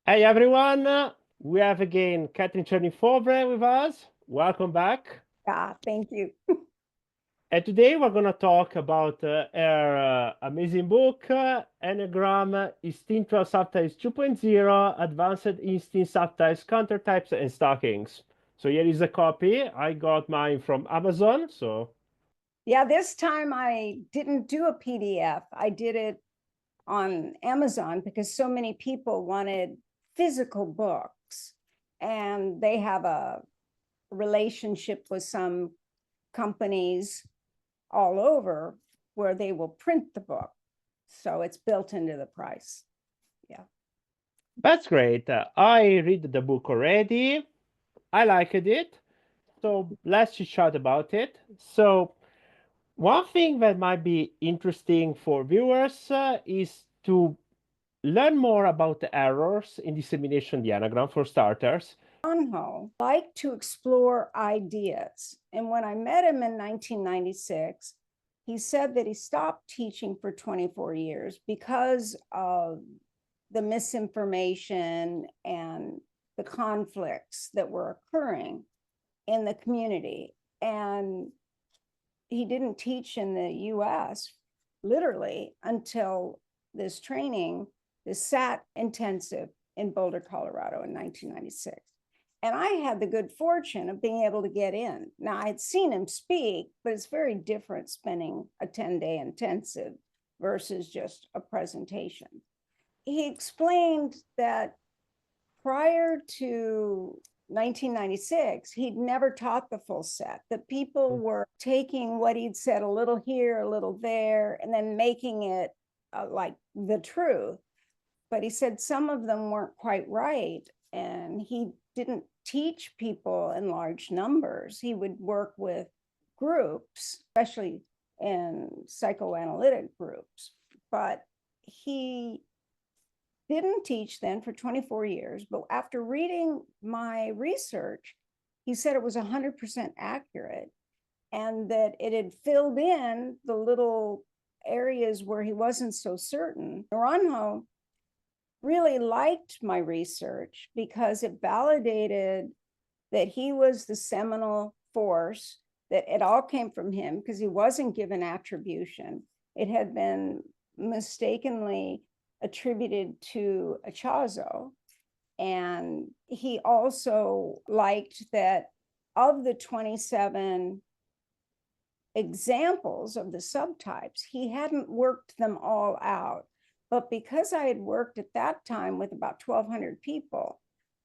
Hey everyone, we have again Katherine Fauvre with us. Welcome back. Thank you. And today we're going to talk about her amazing book, Enneagram Instinctual Subtypes 2.0, Advanced Instinct Subtypes, Countertypes and Stackings. So here is a copy. I got mine from Amazon. So yeah, this time I didn't do a PDF. I did it on Amazon because so many people wanted physical books, and they have a relationship with some companies all over where they will print the book. So it's built into the price. Yeah. that's great. I read the book already. I liked it. So let's just chat about it. So one thing that might be interesting for viewers is to learn more about the errors in dissemination diagram for starters. Naranjo liked to explore ideas. And when I met him in 1996, he said that he stopped teaching for 24 years because of the misinformation and the conflicts that were occurring in the community. And he didn't teach in the US literally until this training, this SAT intensive in Boulder, Colorado in 1996. And I had the good fortune of being able to get in. Now, I'd seen him speak, but it's very different spending a 10-day intensive versus just a presentation. He explained that prior to 1996, he'd never taught the full set, that people were taking what he'd said a little here, a little there, and then making it like the truth. But he said some of them weren't quite right. And he didn't teach people in large numbers. He would work with groups, especially in psychoanalytic groups. But he didn't teach then for 24 years. But after reading my research, he said it was 100% accurate and that it had filled in the little areas where he wasn't so certain. Naranjo really liked my research because it validated that he was the seminal force, that it all came from him because he wasn't given attribution. It had been mistakenly attributed to Achazo. And he also liked that of the 27 examples of the subtypes, he hadn't worked them all out. But because I had worked at that time with about 1,200 people,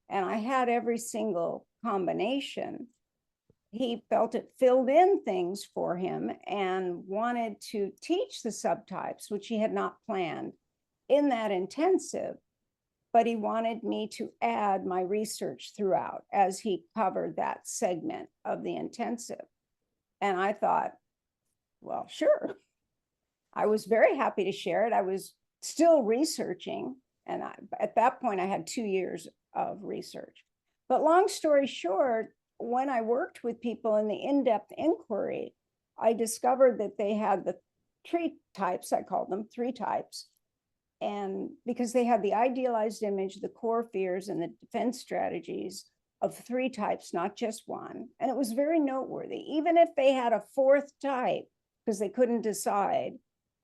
and I had every single combination, he felt it filled in things for him and wanted to teach the subtypes, which he had not planned in that intensive. But he wanted me to add my research throughout as he covered that segment of the intensive. And I thought, well, sure. I was very happy to share it. I was still researching. And at that point, I had 2 years of research. But long story short, when I worked with people in the in-depth inquiry, I discovered that they had the Tritypes, I called them, 3 types. And because they had the idealized image, the core fears, and the defense strategies of 3 types, not just one. And it was very noteworthy. Even if they had a 4th type, because they couldn't decide,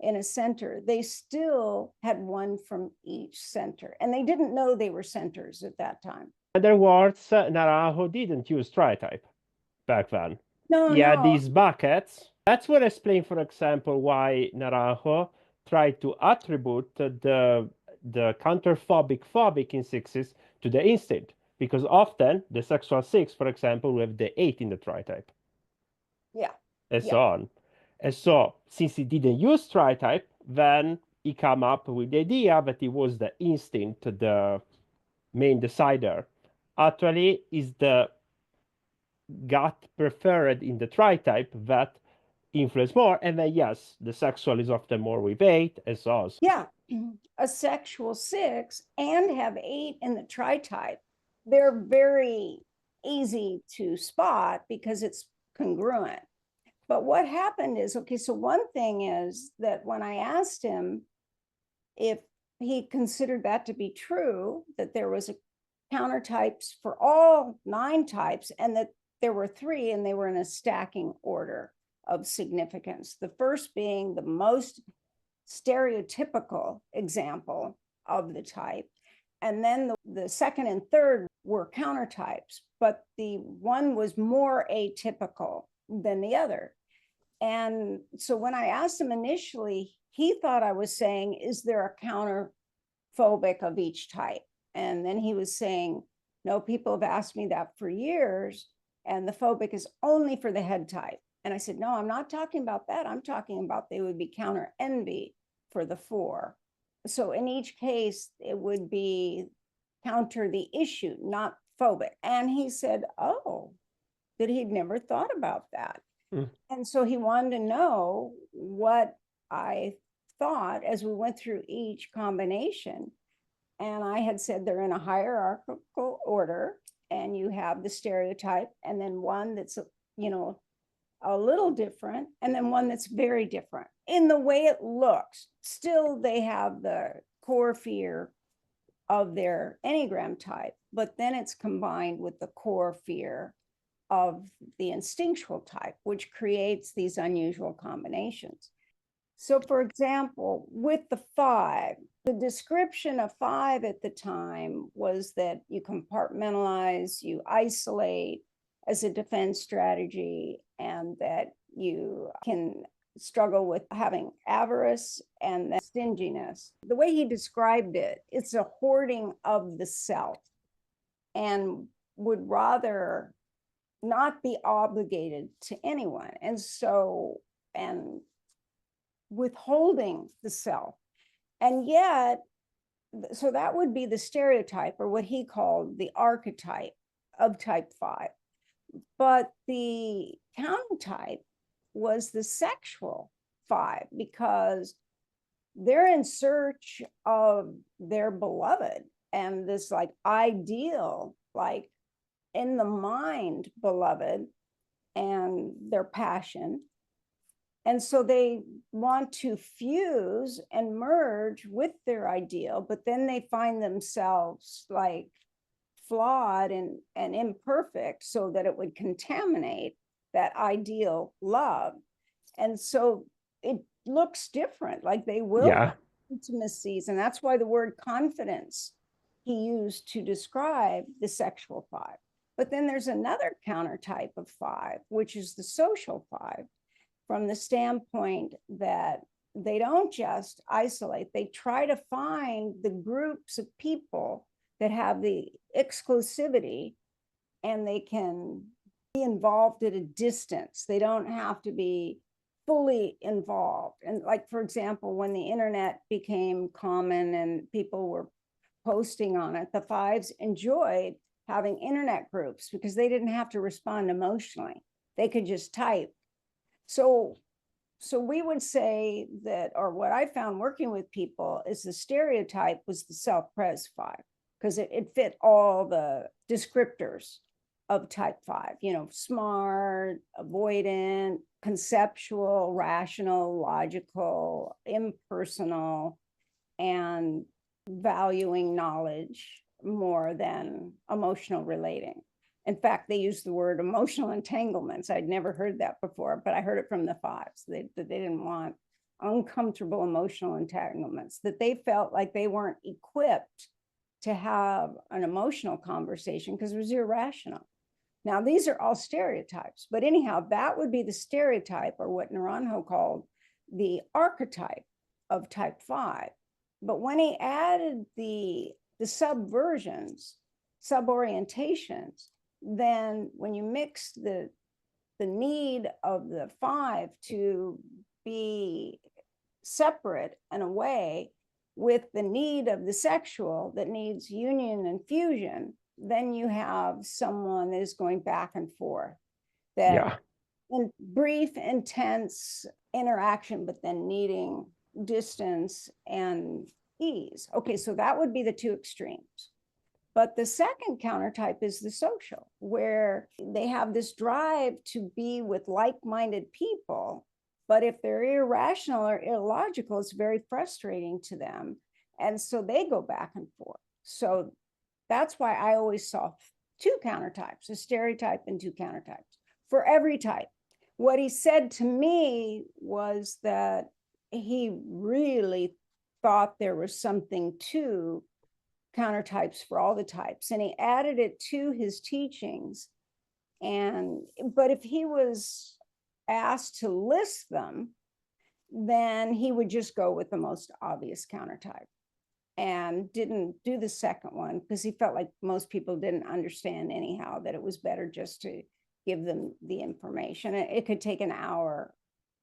in a center, they still had one from each center. And they didn't know they were centers at that time. In other words, Naranjo didn't use Tritype back then. No, He had no. these buckets. That's what explains, for example, why Naranjo tried to attribute the counterphobic in sixes to the instinct, because often the sexual 6, for example, will have the 8 in the Tritype. Yeah. And so on. And so, since he didn't use Tritype, then he came up with the idea that it was the instinct, the main decider. Actually, is the gut preferred in the Tritype that influence more. And then, yes, the sexual is often more with 8, and so on. Yeah, a sexual 6 and have 8 in the Tritype. They're very easy to spot because it's congruent. But what happened is, okay, so one thing is that when I asked him if he considered that to be true, that there was a countertypes for all 9 types, and that there were 3 and they were in a stacking order of significance. The first being the most stereotypical example of the type. And then the second and third were countertypes, but the one was more atypical than the other. And so when I asked him initially, he thought I was saying, is there a counterphobic of each type? And then he was saying, no, people have asked me that for years, and the phobic is only for the head type. And I said, no, I'm not talking about that. I'm talking about they would be counter envy for the 4. So in each case, it would be counter the issue, not phobic. And he said, oh, that he'd never thought about that. And so he wanted to know what I thought as we went through each combination. And I had said they're in a hierarchical order, and you have the stereotype, and then one that's, a little different, and then one that's very different in the way it looks. Still, they have the core fear of their Enneagram type, but then it's combined with the core fear of the instinctual type, which creates these unusual combinations. So for example, with the 5, the description of 5 at the time was that you compartmentalize, you isolate as a defense strategy, and that you can struggle with having avarice and stinginess. The way he described it, it's a hoarding of the self, and would rather not be obligated to anyone. And withholding the self. And yet, so that would be the stereotype, or what he called the archetype of type 5. But the countertype was the sexual 5, because they're in search of their beloved and this like ideal, like in the mind beloved, and their passion. And so they want to fuse and merge with their ideal, but then they find themselves like flawed and imperfect, so that it would contaminate that ideal love. And so it looks different, like they will intimacies. And that's why the word confidence he used to describe the sexual 5. But then there's another countertype of 5, which is the social 5, from the standpoint that they don't just isolate, they try to find the groups of people that have the exclusivity, and they can be involved at a distance. They don't have to be fully involved. And like, for example, when the internet became common and people were posting on it, the 5s enjoyed having internet groups because they didn't have to respond emotionally. They could just type. So we would say that, or what I found working with people, is the stereotype was the self-pres 5, because it fit all the descriptors of type 5, smart, avoidant, conceptual, rational, logical, impersonal, and valuing knowledge more than emotional relating. In fact, they use the word emotional entanglements. I'd never heard that before, but I heard it from the 5s. They didn't want uncomfortable emotional entanglements, that they felt like they weren't equipped to have an emotional conversation because it was irrational. Now, these are all stereotypes, but anyhow, that would be the stereotype, or what Naranjo called the archetype of type 5. But when he added the subversions, suborientations, then when you mix the need of the 5 to be separate and away with the need of the sexual that needs union and fusion, then you have someone that is going back and forth, that in brief, intense interaction, but then needing distance and ease. Okay, so that would be the 2 extremes. But the second countertype is the social, where they have this drive to be with like-minded people, but if they're irrational or illogical, it's very frustrating to them. And so they go back and forth. So that's why I always saw two countertypes, a stereotype and two countertypes for every type. What he said to me was that he really thought there was something to countertypes for all the types, and he added it to his teachings. But if he was asked to list them, then he would just go with the most obvious countertype and didn't do the second one because he felt like most people didn't understand anyhow, that it was better just to give them the information. It could take an hour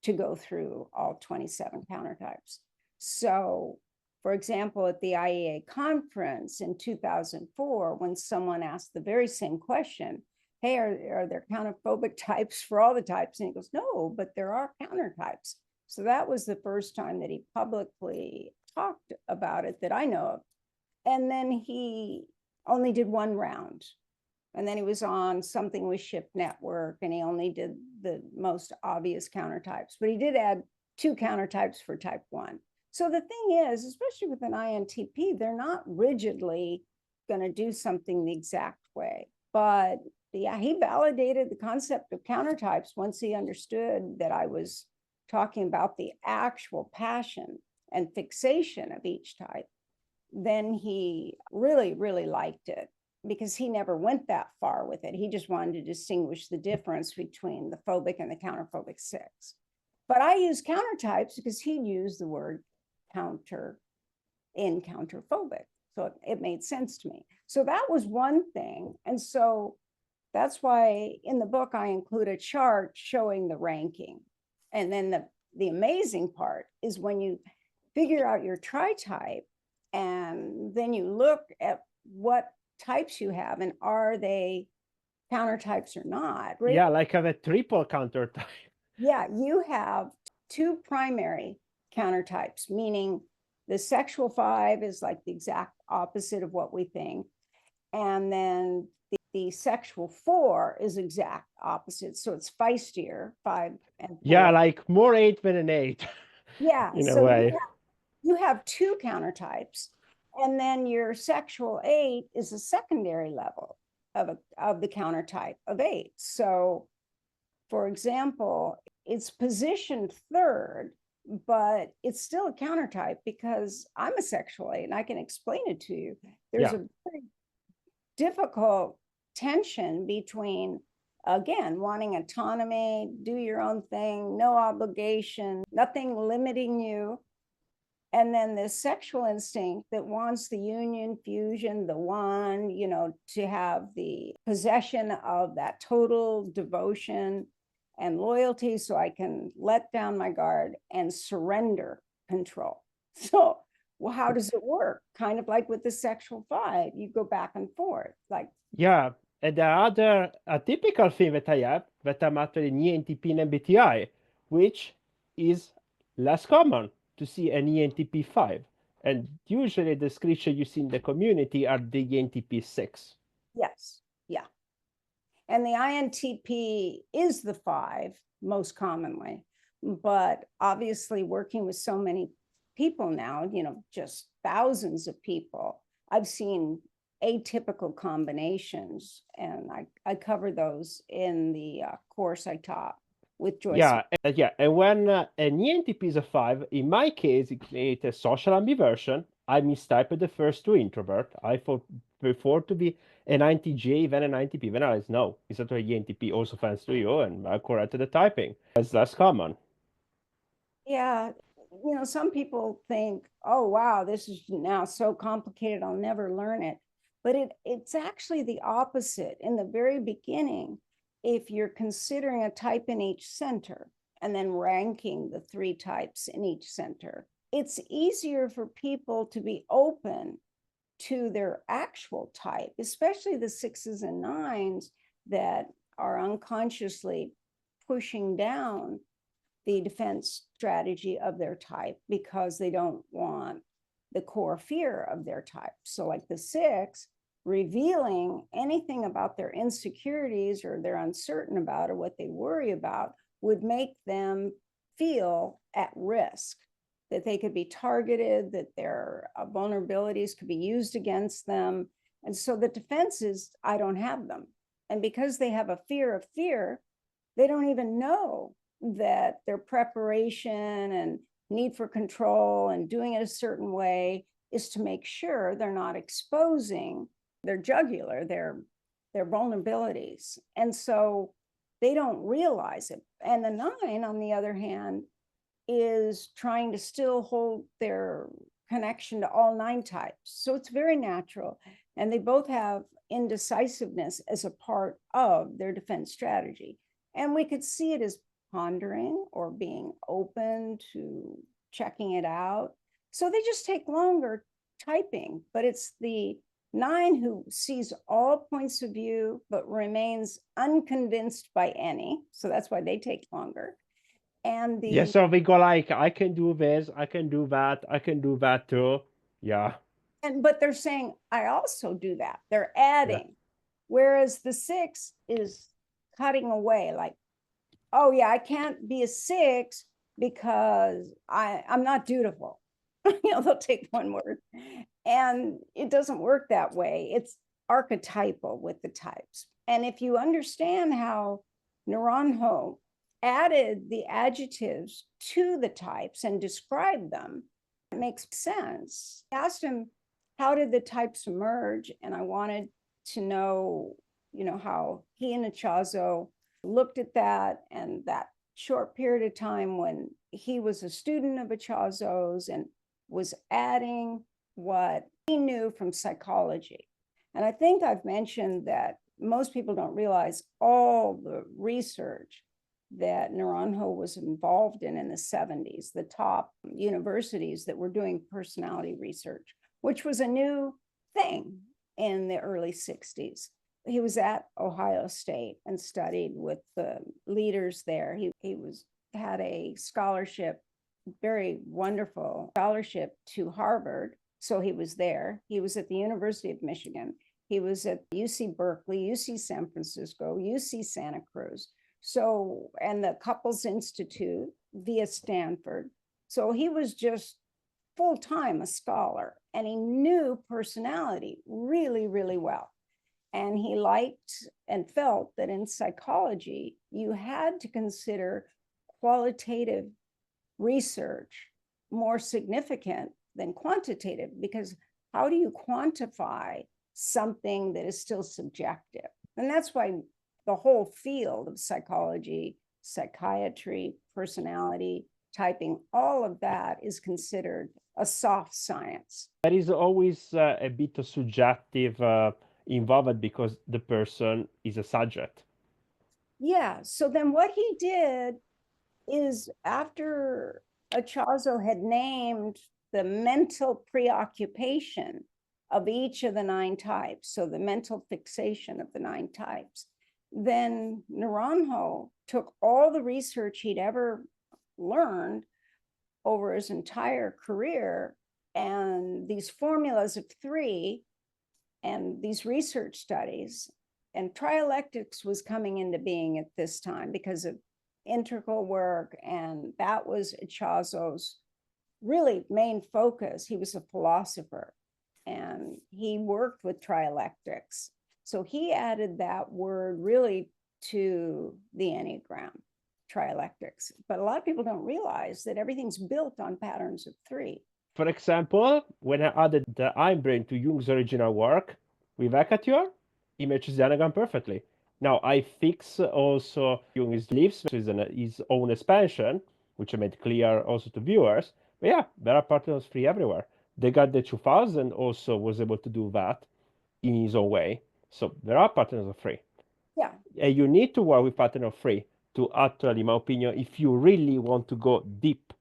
to go through all 27 countertypes. So, for example, at the IEA conference in 2004, when someone asked the very same question, hey, are there counterphobic types for all the types? And he goes, no, but there are countertypes. So that was the first time that he publicly talked about it that I know of. And then he only did one round. And then he was on something with Shift Network, and he only did the most obvious countertypes. But he did add two countertypes for type 1. So the thing is, especially with an INTP, they're not rigidly going to do something the exact way. But yeah, he validated the concept of countertypes once he understood that I was talking about the actual passion and fixation of each type. Then he really, really liked it because he never went that far with it. He just wanted to distinguish the difference between the phobic and the counterphobic 6. But I use countertypes because he used the word counter in counterphobic. So it made sense to me. So that was one thing. And so that's why in the book, I include a chart showing the ranking. And then the amazing part is when you figure out your tritype and then you look at what types you have and are they countertypes or not. Right? Yeah, like a triple countertype. Yeah, you have two primary countertypes, meaning the sexual 5 is like the exact opposite of what we think. And then the sexual 4 is exact opposite. So it's feistier, 5 and 4. Yeah, like more 8 than an 8. Yeah, in so a way. You have two countertypes. And then your sexual 8 is a secondary level of the countertype of 8. So, for example, it's positioned third, but it's still a countertype because I'm a sexual 8 and I can explain it to you. There's a very difficult tension between, again, wanting autonomy, do your own thing, no obligation, nothing limiting you. And then this sexual instinct that wants the union, fusion, the one, to have the possession of that total devotion and loyalty so I can let down my guard and surrender control. So, well, how does it work? Kind of like with the sexual 5, you go back and forth. Like, yeah, and the other typical thing that I have, that I'm actually an ENTP and MBTI, which is less common to see an ENTP 5. And usually the description you see in the community are the ENTP 6. Yes, yeah. And the INTP is the 5 most commonly. But obviously working with so many people now, just thousands of people, I've seen atypical combinations, and I cover those in the course I taught with Joyce. Yeah, and when an ENTP is a 5, in my case, it creates a social ambiversion. I mistyped the first two introvert. I thought before to be an INTJ, then an INTP. Then I realized, no, it's not an ENTP, also thanks to you, and I corrected the typing. It's less common. Yeah, some people think, oh, wow, this is now so complicated, I'll never learn it. But it's actually the opposite. In the very beginning, if you're considering a type in each center and then ranking the 3 types in each center, it's easier for people to be open to their actual type, especially the 6s and 9s that are unconsciously pushing down the defense strategy of their type because they don't want the core fear of their type. So like the 6, revealing anything about their insecurities or they're uncertain about or what they worry about would make them feel at risk. that they could be targeted, that their vulnerabilities could be used against them. And so the defense is, I don't have them. And because they have a fear of fear, they don't even know that their preparation and need for control and doing it a certain way is to make sure they're not exposing their jugular, their vulnerabilities. And so they don't realize it. And the 9, on the other hand, is trying to still hold their connection to all 9 types. So it's very natural. And they both have indecisiveness as a part of their defense strategy. And we could see it as pondering or being open to checking it out. So they just take longer typing, but it's the 9 who sees all points of view, but remains unconvinced by any. So that's why they take longer. And the Yeah, so they go like, I can do this, I can do that, I can do that too. Yeah. but they're saying, I also do that. They're Yeah. adding. Whereas the 6 is cutting away, like, oh yeah, I can't be a 6 because I'm not dutiful. They'll take one word. And it doesn't work that way. It's archetypal with the types. And if you understand how Naranjo added the adjectives to the types and described them, it makes sense. I asked him, how did the types emerge? And I wanted to know, how he and Echazo looked at that, and that short period of time when he was a student of Echazo's and was adding what he knew from psychology. And I think I've mentioned that most people don't realize all the research that Naranjo was involved in the 70s, the top universities that were doing personality research, which was a new thing in the early 60s. He was at Ohio State and studied with the leaders there. He had a scholarship, very wonderful scholarship to Harvard. So he was there. He was at the University of Michigan. He was at UC Berkeley, UC San Francisco, UC Santa Cruz. So, and the Couples Institute via Stanford. So he was just full-time a scholar, and he knew personality really, really well. And he liked and felt that in psychology, you had to consider qualitative research more significant than quantitative, because how do you quantify something that is still subjective? And that's why the whole field of psychology, psychiatry, personality, typing, all of that is considered a soft science. There is always a bit of subjective involved because the person is a subject. Yeah. So then what he did is, after Echazo had named the mental preoccupation of each of the 9 types, so the mental fixation of the 9 types, then Naranjo took all the research he'd ever learned over his entire career and these formulas of 3 and these research studies, and trialectics was coming into being at this time because of integral work, and that was Echazo's really main focus. He was a philosopher and he worked with trialectics. So he added that word really to the Enneagram, trialectics. But a lot of people don't realize that everything's built on patterns of 3. For example, when I added the Hindbrain to Jung's original work with Hekatior, he matches the Enneagram perfectly. Now, I fix also Jung's Leaves, which is his own expansion, which I made clear also to viewers. But yeah, there are partners free everywhere. The guy the 2000 also was able to do that in his own way. So there are partners of free. Yeah. And you need to work with partner of free to actually, in my opinion, if you really want to go deep.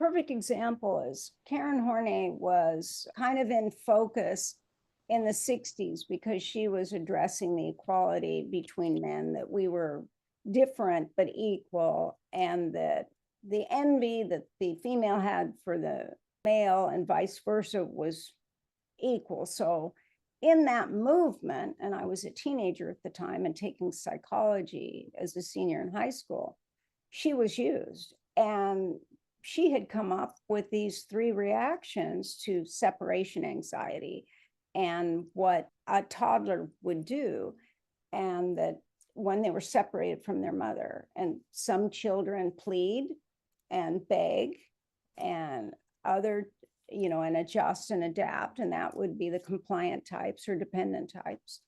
Perfect example is Karen Horney was kind of in focus in the 60s because she was addressing the equality between men, that we were different but equal, and that the envy that the female had for the male and vice versa was equal. So in that movement, and I was a teenager at the time and taking psychology as a senior in high school, she was used. And she had come up with these 3 reactions to separation anxiety and what a toddler would do, and that when they were separated from their mother, and some children plead and beg, and other, and adjust and adapt, and that would be the compliant types or dependent types.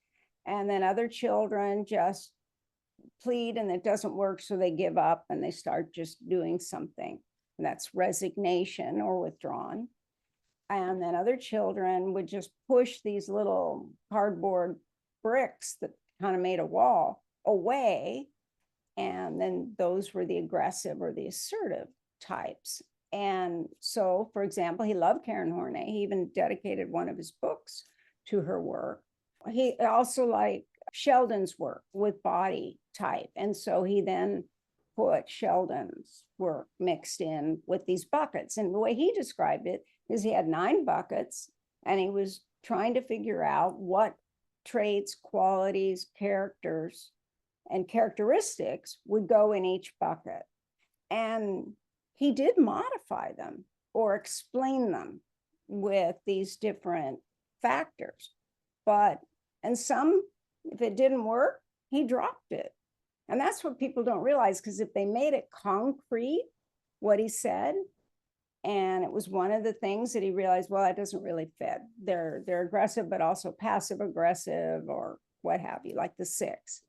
And then other children just plead and it doesn't work, so they give up and they start just doing something. And that's resignation or withdrawn. And then other children would just push these little cardboard bricks that kind of made a wall away. And then those were the aggressive or the assertive types. And so, for example, he loved Karen Horney. He even dedicated one of his books to her work. He also liked Sheldon's work with body type. And so he then put Sheldon's work mixed in with these buckets. And the way he described it is he had 9 buckets, and he was trying to figure out what traits, qualities, characters, and characteristics would go in each bucket. And he did modify them or explain them with these different factors. And some, if it didn't work, he dropped it. And that's what people don't realize, because if they made it concrete, what he said, and it was one of the things that he realized, well, that doesn't really fit. They're aggressive, but also passive aggressive or what have you, like the 6.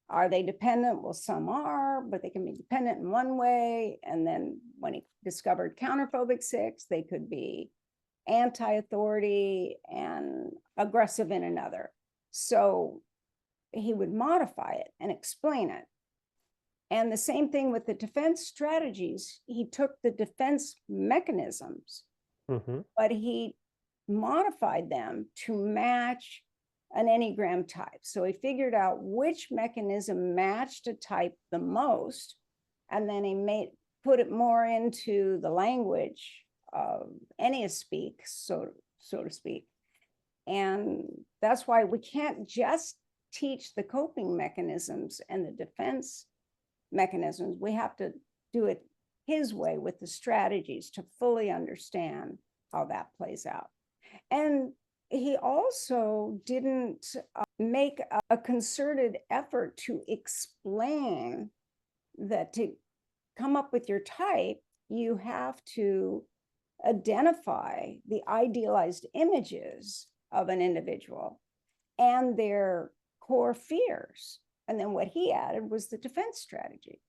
Are they dependent? Well, some are, but they can be dependent in one way. And then when he discovered counterphobic 6, they could be anti-authority and aggressive in another. So he would modify it and explain it. And the same thing with the defense strategies. He took the defense mechanisms, but he modified them to match an Enneagram type. So he figured out which mechanism matched a type the most, and then he put it more into the language of Enneaspeak, so to speak. And that's why we can't just teach the coping mechanisms and the defense mechanisms. We have to do it his way with the strategies to fully understand how that plays out. And he also didn't make a concerted effort to explain that to come up with your type, you have to identify the idealized images of an individual and their core fears. And then what he added was the defense strategy.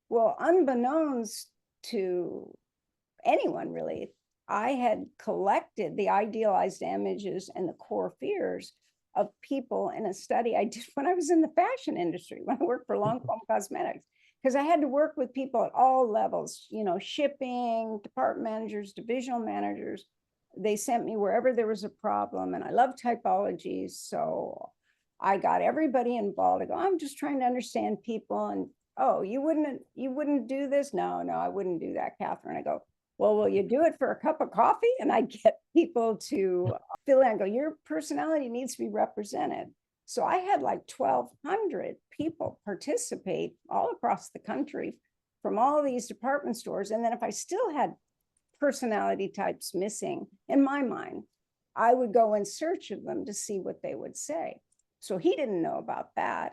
Well, unbeknownst to anyone really, I had collected the idealized images and the core fears of people in a study I did when I was in the fashion industry, when I worked for Lancome Cosmetics, because I had to work with people at all levels, shipping, department managers, divisional managers. They sent me wherever there was a problem, and I love typology. So I got everybody involved. I go, I'm just trying to understand people. And, oh, you wouldn't do this? No, I wouldn't do that, Katherine. I go, well, will you do it for a cup of coffee? And I get people to fill in and go, your personality needs to be represented. So I had like 1,200 people participate all across the country from all these department stores. And then if I still had personality types missing in my mind, I would go in search of them to see what they would say. So he didn't know about that.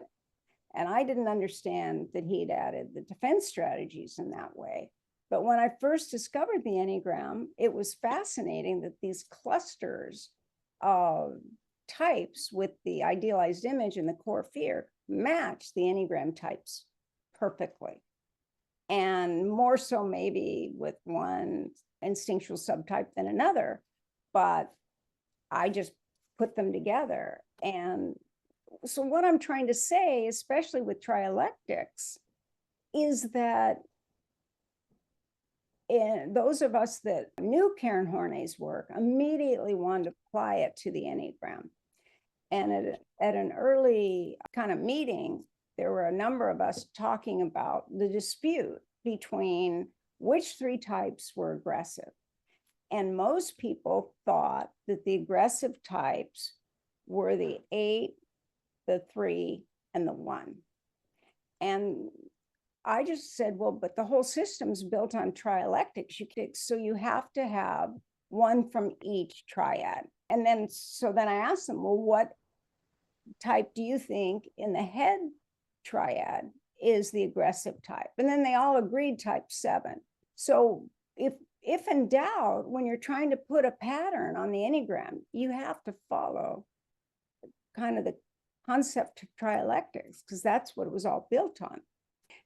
And I didn't understand that he'd added the defense strategies in that way. But when I first discovered the Enneagram, it was fascinating that these clusters of types with the idealized image and the core fear match the Enneagram types perfectly. And more so maybe with one instinctual subtype than another, but I just put them together. And so what I'm trying to say, especially with trialectics, is that those of us that knew Karen Horney's work immediately wanted to apply it to the Enneagram. And at an early kind of meeting, there were a number of us talking about the dispute between which 3 types were aggressive. And most people thought that the aggressive types were the 8, the 3, and the 1. And I just said, well, but the whole system's built on trialectics. So you have to have one from each triad. And then, so then I asked them, well, what type do you think in the head triad is the aggressive type? And then they all agreed type 7. So if in doubt, when you're trying to put a pattern on the Enneagram, you have to follow kind of the concept of trialectics, because that's what it was all built on.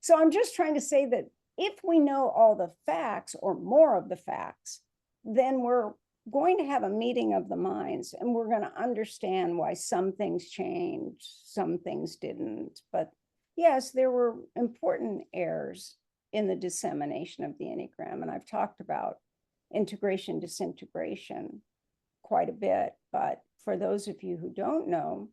So I'm just trying to say that if we know all the facts or more of the facts, then we're going to have a meeting of the minds, and we're going to understand why some things changed, some things didn't. But yes, there were important errors in the dissemination of the Enneagram. And I've talked about integration, disintegration quite a bit. But for those of you who don't know,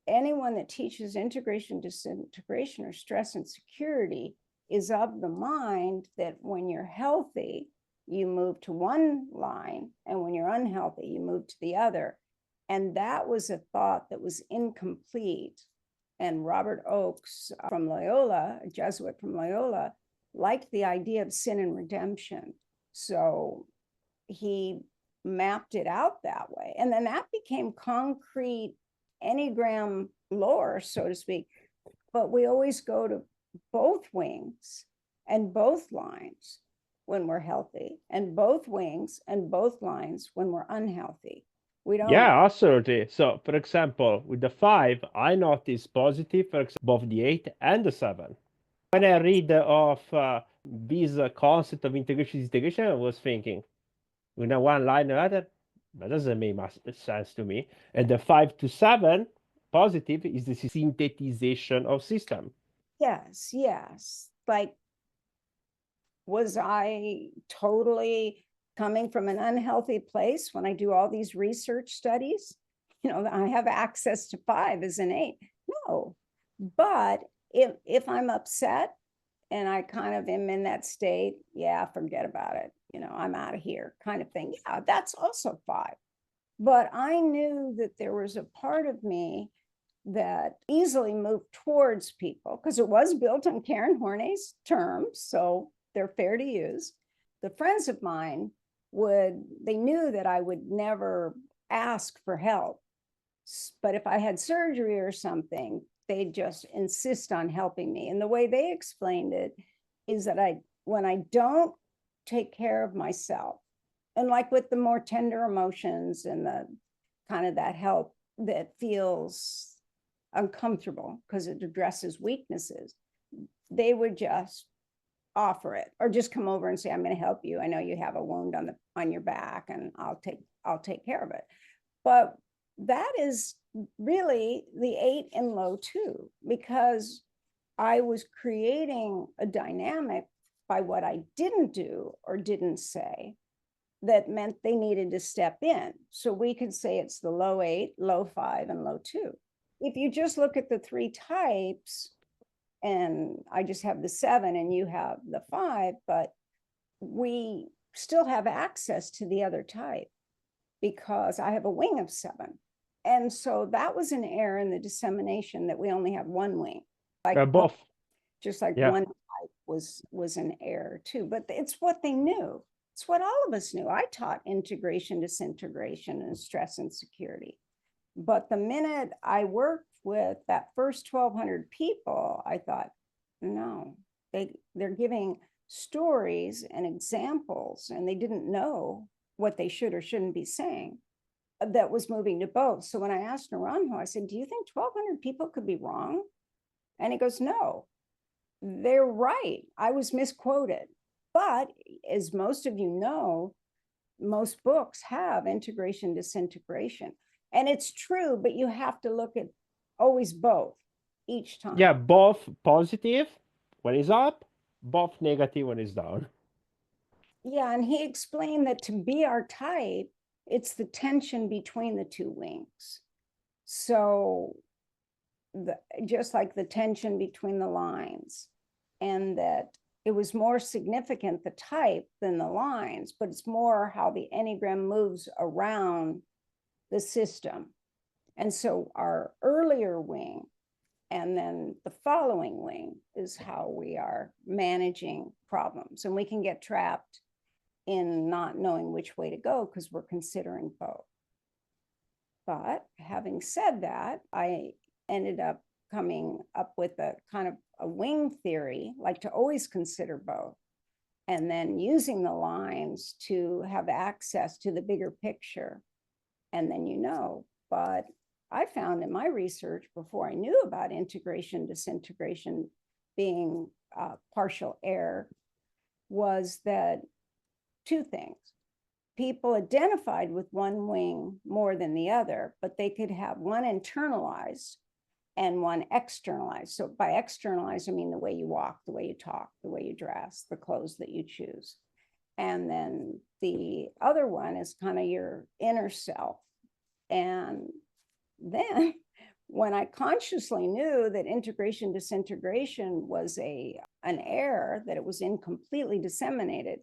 anyone that teaches integration, disintegration, or stress and security is of the mind that when you're healthy, you move to one line, and when you're unhealthy, you move to the other. And that was a thought that was incomplete. And Robert Oakes from Loyola, a Jesuit from Loyola, liked the idea of sin and redemption. So he mapped it out that way. And then that became concrete Enneagram lore, so to speak. But we always go to both wings and both lines when we're healthy, and both wings and both lines when we're unhealthy. We don't. Yeah, absolutely. So, for example, with the 5, I notice positive, for example, both the 8 and the 7. When I read of this concept of integration, disintegration, I was thinking, one line or other, that doesn't make much sense to me. And the 5 to 7 positive is the synthesization of system. Yes, yes. Like, was I totally coming from an unhealthy place when I do all these research studies? I have access to 5 as an 8. No, but if I'm upset and I kind of am in that state, yeah, forget about it. I'm out of here kind of thing. Yeah, that's also 5. But I knew that there was a part of me that easily moved towards people, because it was built on Karen Horney's terms, so they're fair to use. The friends of mine they knew that I would never ask for help. But if I had surgery or something, they'd just insist on helping me. And the way they explained it is that when I don't take care of myself, and like with the more tender emotions and the kind of that help that feels uncomfortable because it addresses weaknesses, they would just offer it, or just come over and say, I'm going to help you. I know you have a wound on your back, and I'll take care of it. But that is really the 8 in low 2, because I was creating a dynamic by what I didn't do or didn't say that meant they needed to step in. So we could say it's the low 8, low 5, and low 2. If you just look at the 3 types, and I just have the 7 and you have the 5, but we still have access to the other type because I have a wing of 7. And so that was an error in the dissemination, that we only have one wing. Like both. Just like one type was an error too, but it's what they knew. It's what all of us knew. I taught integration, disintegration, and stress and security. But the minute I worked with that first 1,200 people, I thought, no, they're giving stories and examples, and they didn't know what they should or shouldn't be saying. That was moving to both. So when I asked Naranjo, I said, do you think 1,200 people could be wrong? And he goes, no, they're right. I was misquoted. But as most of you know, most books have integration, disintegration. And it's true, but you have to look at always both each time. Yeah, both positive when it's up, both negative when it's down. Yeah, and he explained that to be our type, it's the tension between the 2 wings. So just like the tension between the lines, and that it was more significant, the type, than the lines, but it's more how the Enneagram moves around the system. And so our earlier wing And then the following wing is how we are managing problems. And we can get trapped in not knowing which way to go because we're considering both. But having said that, I ended up coming up with a kind of a wing theory, like to always consider both, and then using the lines to have access to the bigger picture. And then, but I found in my research before I knew about integration, disintegration being partial error, was that two things. People identified with one wing more than the other, but they could have one internalized and one externalized. So by externalized, I mean the way you walk, the way you talk, the way you dress, the clothes that you choose. And then the other one is kind of your inner self. And then when I consciously knew that integration disintegration was an error, that it was incompletely disseminated,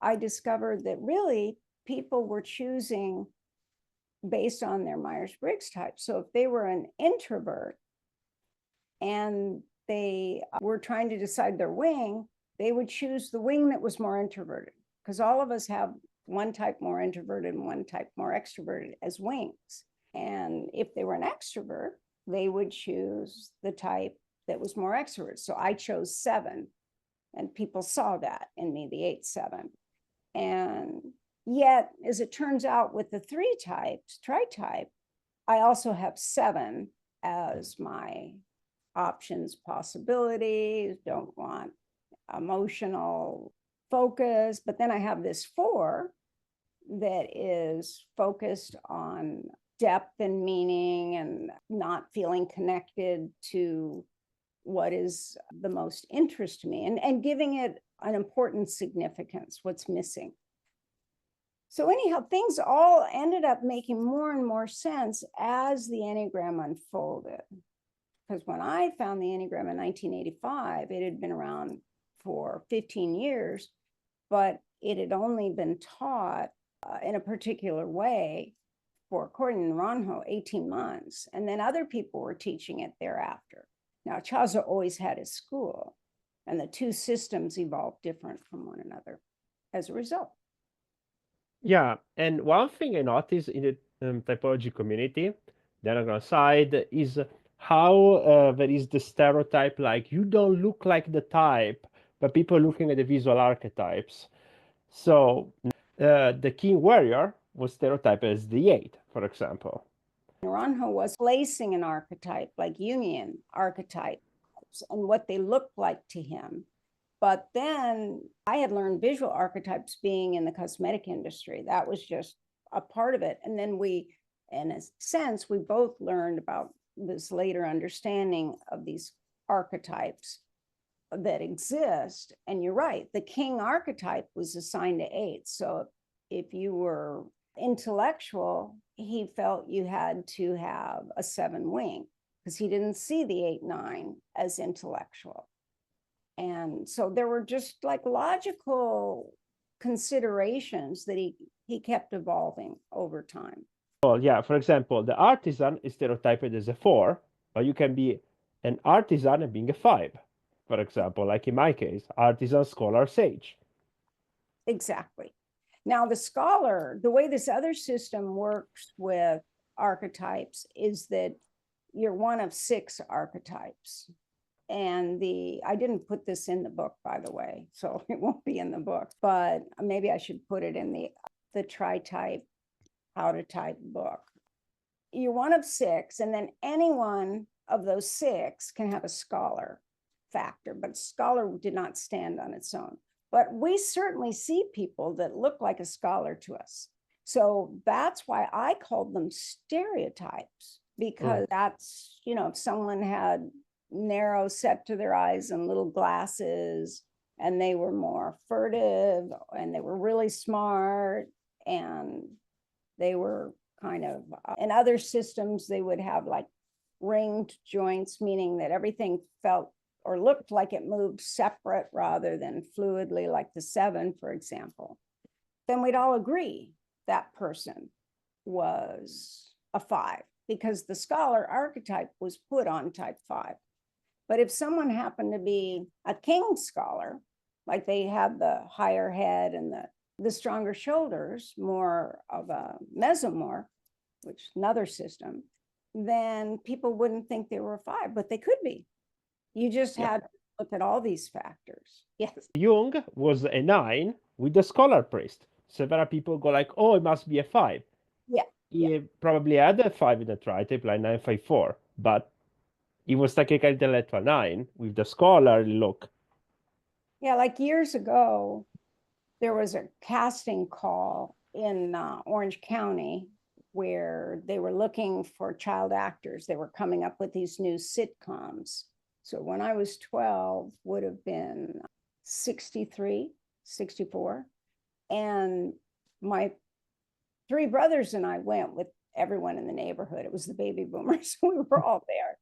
I discovered that really people were choosing based on their Myers-Briggs type. So if they were an introvert and they were trying to decide their wing, they would choose the wing that was more introverted, because all of us have one type more introverted and one type more extroverted as wings. And if they were an extrovert, they would choose the type that was more extrovert. So I chose 7, and people saw that in me, the 8-7. And yet, as it turns out with the 3 types, Tritype, I also have 7 as my options, possibilities, don't want emotional focus. But then I have this 4 that is focused on depth and meaning and not feeling connected to what is the most interest to me, and giving it an important significance, what's missing. So anyhow, things all ended up making more and more sense as the Enneagram unfolded. Because when I found the Enneagram in 1985, it had been around for 15 years, but it had only been taught in a particular way for, according to Naranjo, 18 months. And then other people were teaching it thereafter. Now, Chaza always had his school, and the two systems evolved different from one another as a result. Yeah, and one thing I noticed in the typology community, the Enneagram side, is how there is the stereotype, like you don't look like the type, but people looking at the visual archetypes. So the King Warrior was stereotyped as the 8, for example. Naranjo was placing an archetype, like Jungian archetypes, and what they looked like to him. But then I had learned visual archetypes being in the cosmetic industry. That was just a part of it. And then we, in a sense, we both learned about this later understanding of these archetypes that exist. And you're right, the king archetype was assigned to 8. So if you were intellectual, he felt you had to have a 7 wing, because he didn't see the 8-9 as intellectual. And so there were just like logical considerations that he kept evolving over time. Well, yeah, for example, the artisan is stereotyped as a 4, but you can be an artisan and being a 5. For example, like in my case, artisan, scholar, sage. Exactly. Now, the scholar, the way this other system works with archetypes is that you're one of 6 archetypes. And I didn't put this in the book, by the way, so it won't be in the book, but maybe I should put it in the Tritype, How to Type book. You're one of 6, and then any one of those 6 can have a scholar factor, but scholar did not stand on its own. But we certainly see people that look like a scholar to us. So that's why I called them stereotypes, because that's, if someone had narrow set to their eyes and little glasses, and they were more furtive, and they were really smart, and they were kind of, in other systems, they would have like ringed joints, meaning that everything felt or looked like it moved separate rather than fluidly, like the 7, for example. Then we'd all agree that person was a 5, because the scholar archetype was put on type 5. But if someone happened to be a king scholar, like they have the higher head and the stronger shoulders, more of a mesomorph, which is another system, then people wouldn't think they were a 5, but they could be. You just had to look at all these factors. Yes. Jung was a 9 with the scholar priest. Several people go like, oh, it must be a 5. Yeah. He probably had a 5 in the tritype, like 954, but he was technically intellectual 9 with the scholarly look. Yeah, like years ago, there was a casting call in Orange County where they were looking for child actors. They were coming up with these new sitcoms. So when I was 12, would have been 63, 64. And my 3 brothers and I went with everyone in the neighborhood. It was the baby boomers. We were all there.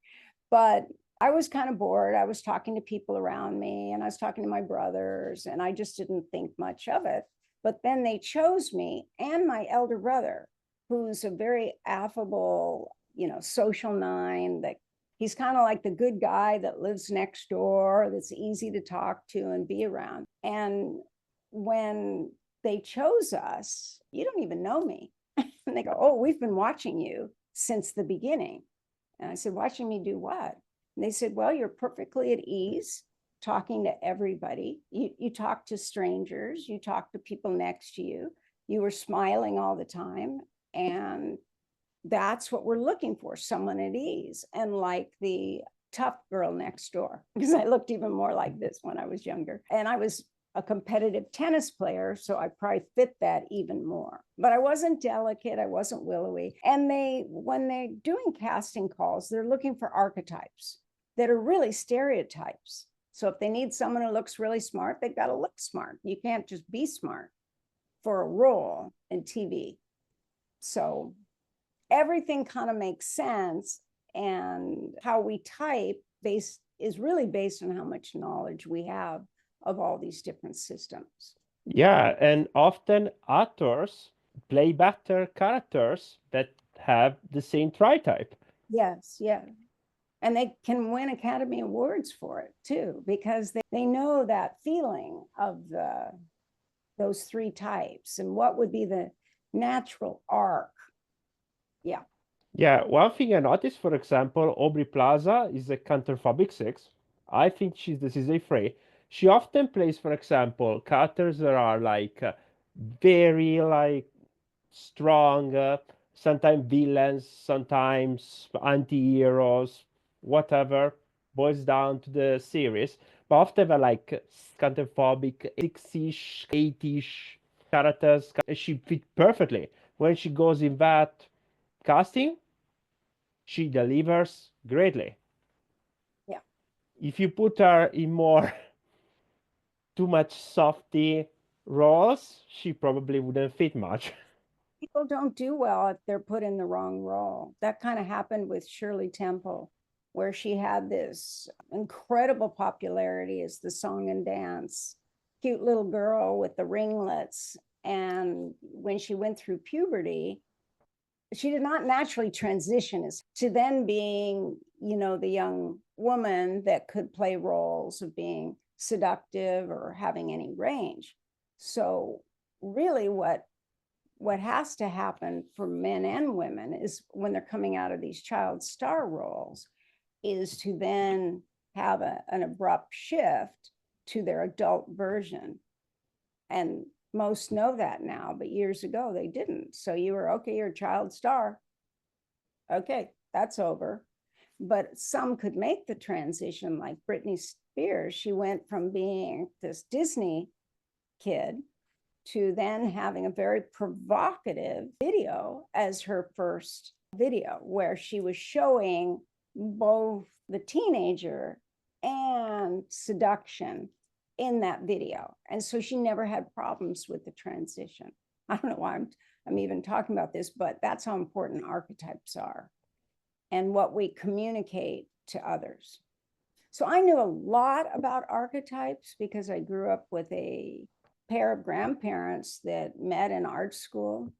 But I was kind of bored. I was talking to people around me and I was talking to my brothers, and I just didn't think much of it. But then they chose me and my elder brother, who's a very affable, social 9, that he's kind of like the good guy that lives next door, that's easy to talk to and be around. And when they chose us, you don't even know me. And they go, oh, we've been watching you since the beginning. And I said, watching me do what? And they said, well, you're perfectly at ease talking to everybody. You talk to strangers, you talk to people next to you. You were smiling all the time. And that's what we're looking for, someone at ease. And like the tough girl next door, because I looked even more like this when I was younger. And I was a competitive tennis player, so I probably fit that even more. But I wasn't delicate, I wasn't willowy. And when they're doing casting calls, they're looking for archetypes that are really stereotypes. So if they need someone who looks really smart, they've got to look smart. You can't just be smart for a role in TV. So everything kind of makes sense. And how we type is really based on how much knowledge we have of all these different systems. Yeah, and often actors play better characters that have the same tritype. Yes, yeah. And they can win Academy Awards for it too, because they know that feeling of those 3 types and what would be the natural arc. Yeah. Yeah, one thing I noticed, for example, Aubrey Plaza is a counterphobic 6. I think she's the CZ3. She often plays, for example, characters that are like very like strong, sometimes villains, sometimes anti-heroes, whatever, boils down to the series. But often they're like counterphobic, 6-ish, 8-ish characters. She fit perfectly. When she goes in that casting, she delivers greatly. Yeah. If you put her in more too much softy roles, she probably wouldn't fit much. People don't do well if they're put in the wrong role. That kind of happened with Shirley Temple, where she had this incredible popularity as the song and dance, cute little girl with the ringlets. And when she went through puberty, she did not naturally transition as to then being, the young woman that could play roles of being seductive or having any range. So really what has to happen for men and women is when they're coming out of these child star roles is to then have an abrupt shift to their adult version. And most know that now, but years ago they didn't. So you were, okay, you're a child star. Okay, that's over. But some could make the transition, like Britney Spears. She went from being this Disney kid to then having a very provocative video as her first video, where she was showing both the teenager and seduction in that video. And so she never had problems with the transition. I don't know why I'm even talking about this, but that's how important archetypes are and what we communicate to others. So I knew a lot about archetypes because I grew up with a pair of grandparents that met in art school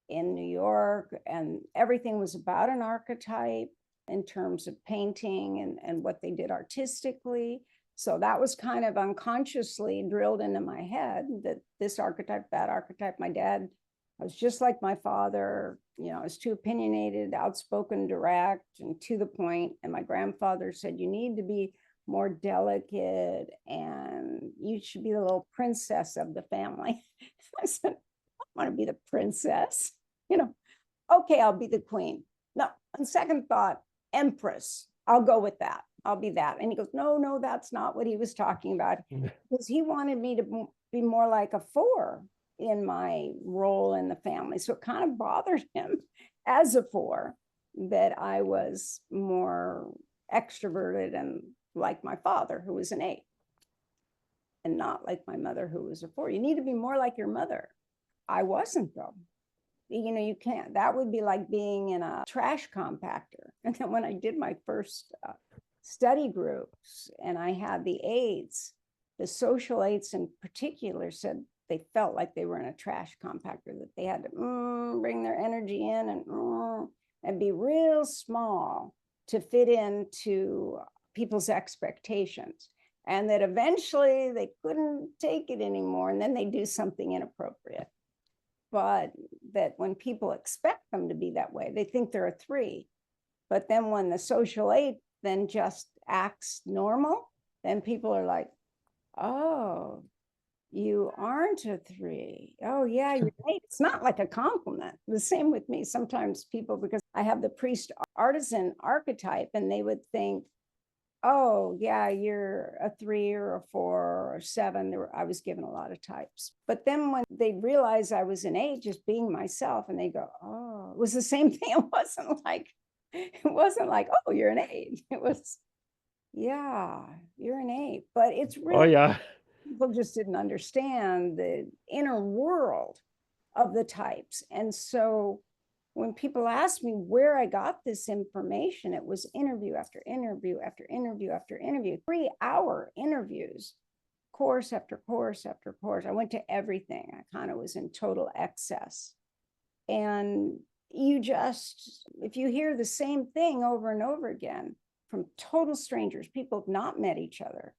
in New York, and everything was about an archetype. in terms of painting and what they did artistically. So that was kind of unconsciously drilled into my head, that this archetype, that archetype. My dad was just like my father, I was too opinionated, outspoken, direct, and to the point. And my grandfather said, you need to be more delicate and you should be the little princess of the family. I said, I want to be the princess. Okay, I'll be the queen. No, on second thought, empress. I'll go with that. I'll be that. And he goes, no, that's not what he was talking about. Because he wanted me to be more like a 4 in my role in the family. So it kind of bothered him as a 4 that I was more extroverted and like my father, who was an 8, and not like my mother, who was a 4. You need to be more like your mother. I wasn't, though. You can't. That would be like being in a trash compactor. And then when I did my first study groups and I had the 8s, the social 8s in particular said they felt like they were in a trash compactor, that they had to bring their energy in and be real small to fit into people's expectations. And that eventually they couldn't take it anymore. And then they do something inappropriate. But that when people expect them to be that way, they think they're a 3. But then when the social 8 then just acts normal, then people are like, oh, you aren't a 3. Oh, yeah, you're 8. It's not like a compliment. The same with me. Sometimes people, because I have the priest artisan archetype, and they would think, oh, yeah, you're a 3 or a 4 or a 7. I was given a lot of types. But then when they realized I was an 8, just being myself, and they go, oh, it was the same thing. It wasn't like, oh, you're an 8. It was, yeah, you're an 8. But it's really, Oh, yeah. people just didn't understand the inner world of the types. And so when people asked me where I got this information, it was interview after interview after interview after interview, 3-hour interviews, course after course after course. I went to everything. I kind of was in total excess. And if you hear the same thing over and over again from total strangers, people have not met each other,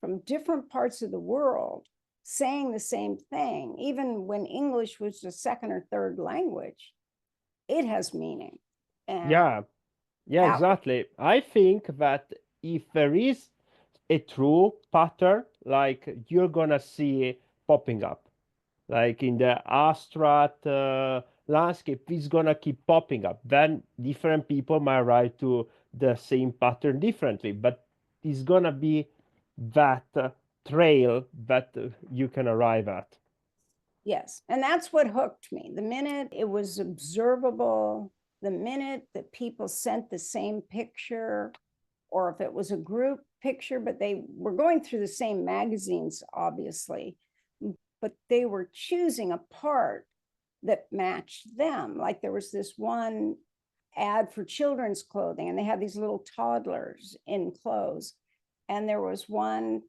from different parts of the world, saying the same thing, even when English was the second or third language, it has meaning. And Yeah, exactly. I think that if there is a true pattern, like you're gonna see popping up, like in the abstract landscape, it's gonna keep popping up. Then different people might arrive to the same pattern differently, but it's gonna be that trail that you can arrive at. Yes, and that's what hooked me. The minute it was observable, the minute that people sent the same picture, or if it was a group picture, but they were going through the same magazines, obviously, but they were choosing a part that matched them. Like there was this one ad for children's clothing, and they had these little toddlers in clothes. And there was one